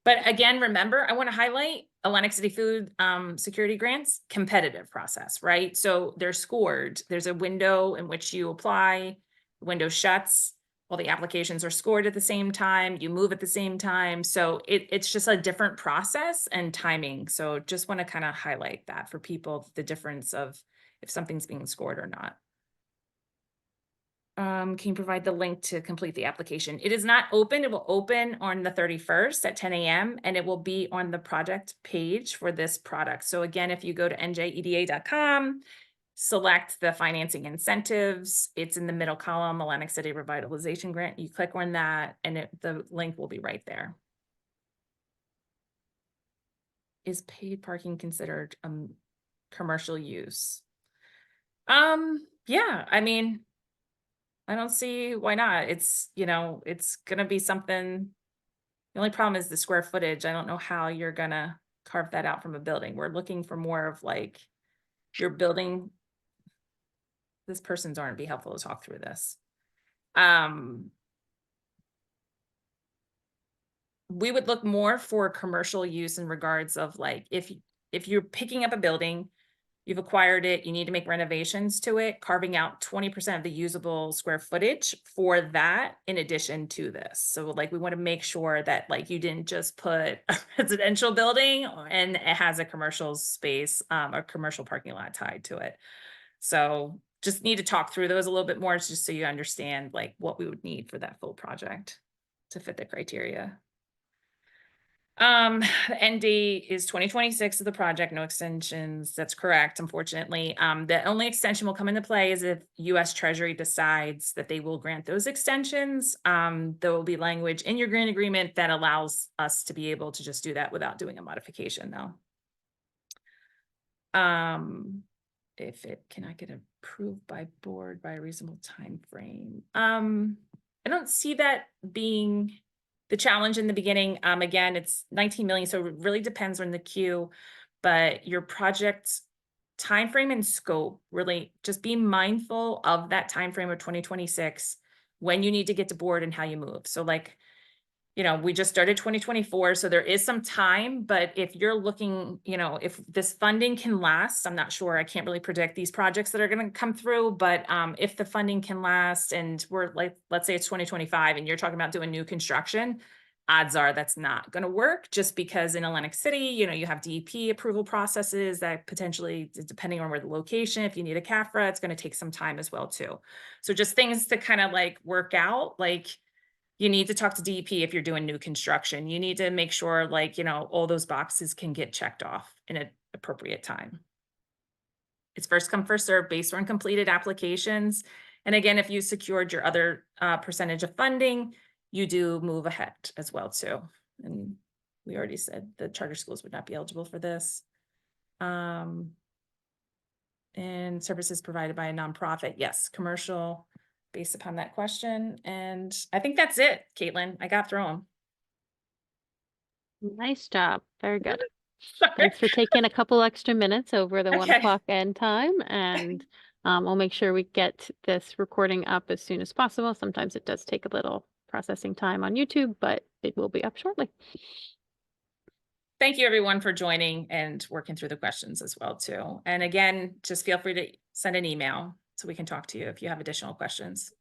But again, remember, I want to highlight Atlantic City Food Security Grants, competitive process, right? So they're scored. There's a window in which you apply, the window shuts, all the applications are scored at the same time, you move at the same time. So it's just a different process and timing. So just want to kind of highlight that for people, the difference of if something's being scored or not. Can you provide the link to complete the application? It is not open. It will open on the 31st at 10 a.m. and it will be on the project page for this product. So again, if you go to NJEDA.com, select the financing incentives, it's in the middle column, Atlantic City Revitalization Grant. You click on that and the link will be right there. Is paid parking considered commercial use? Yeah, I mean, I don't see why not. It's, you know, it's gonna be something. The only problem is the square footage. I don't know how you're gonna carve that out from a building. We're looking for more of like your building. This person's aren't be helpful to talk through this. We would look more for commercial use in regards of like, if you're picking up a building, you've acquired it, you need to make renovations to it, carving out 20% of the usable square footage for that in addition to this. So like, we want to make sure that like you didn't just put a residential building and it has a commercial space, a commercial parking lot tied to it. So just need to talk through those a little bit more just so you understand like what we would need for that full project to fit the criteria. ND is 2026 of the project, no extensions. That's correct, unfortunately. The only extension will come into play is if US Treasury decides that they will grant those extensions. There will be language in your grant agreement that allows us to be able to just do that without doing a modification though. If it cannot get approved by board by a reasonable time frame. I don't see that being the challenge in the beginning. Again, it's 19 million, so it really depends on the queue, but your project timeframe and scope, really just be mindful of that timeframe of 2026, when you need to get to board and how you move. So like, you know, we just started 2024, so there is some time, but if you're looking, you know, if this funding can last, I'm not sure, I can't really predict these projects that are going to come through, but if the funding can last and we're like, let's say it's 2025 and you're talking about doing new construction, odds are that's not going to work just because in Atlantic City, you know, you have DEP approval processes that potentially, depending on where the location, if you need a CAFRA, it's going to take some time as well too. So just things to kind of like work out, like, you need to talk to DEP if you're doing new construction. You need to make sure like, you know, all those boxes can get checked off in an appropriate time. It's first come, first serve based on completed applications. And again, if you secured your other percentage of funding, you do move ahead as well too. And we already said the charter schools would not be eligible for this. And services provided by a nonprofit. Yes, commercial, based upon that question. And I think that's it, Caitlin. I got through them. Nice job. Very good. Sorry. Thanks for taking a couple extra minutes over the 1 Okay. o'clock end time. And we'll make sure we get this recording up as soon as possible. Sometimes it does take a little processing time on YouTube, but it will be up shortly. Thank you everyone for joining and working through the questions as well too. And again, just feel free to send an email so we can talk to you if you have additional questions.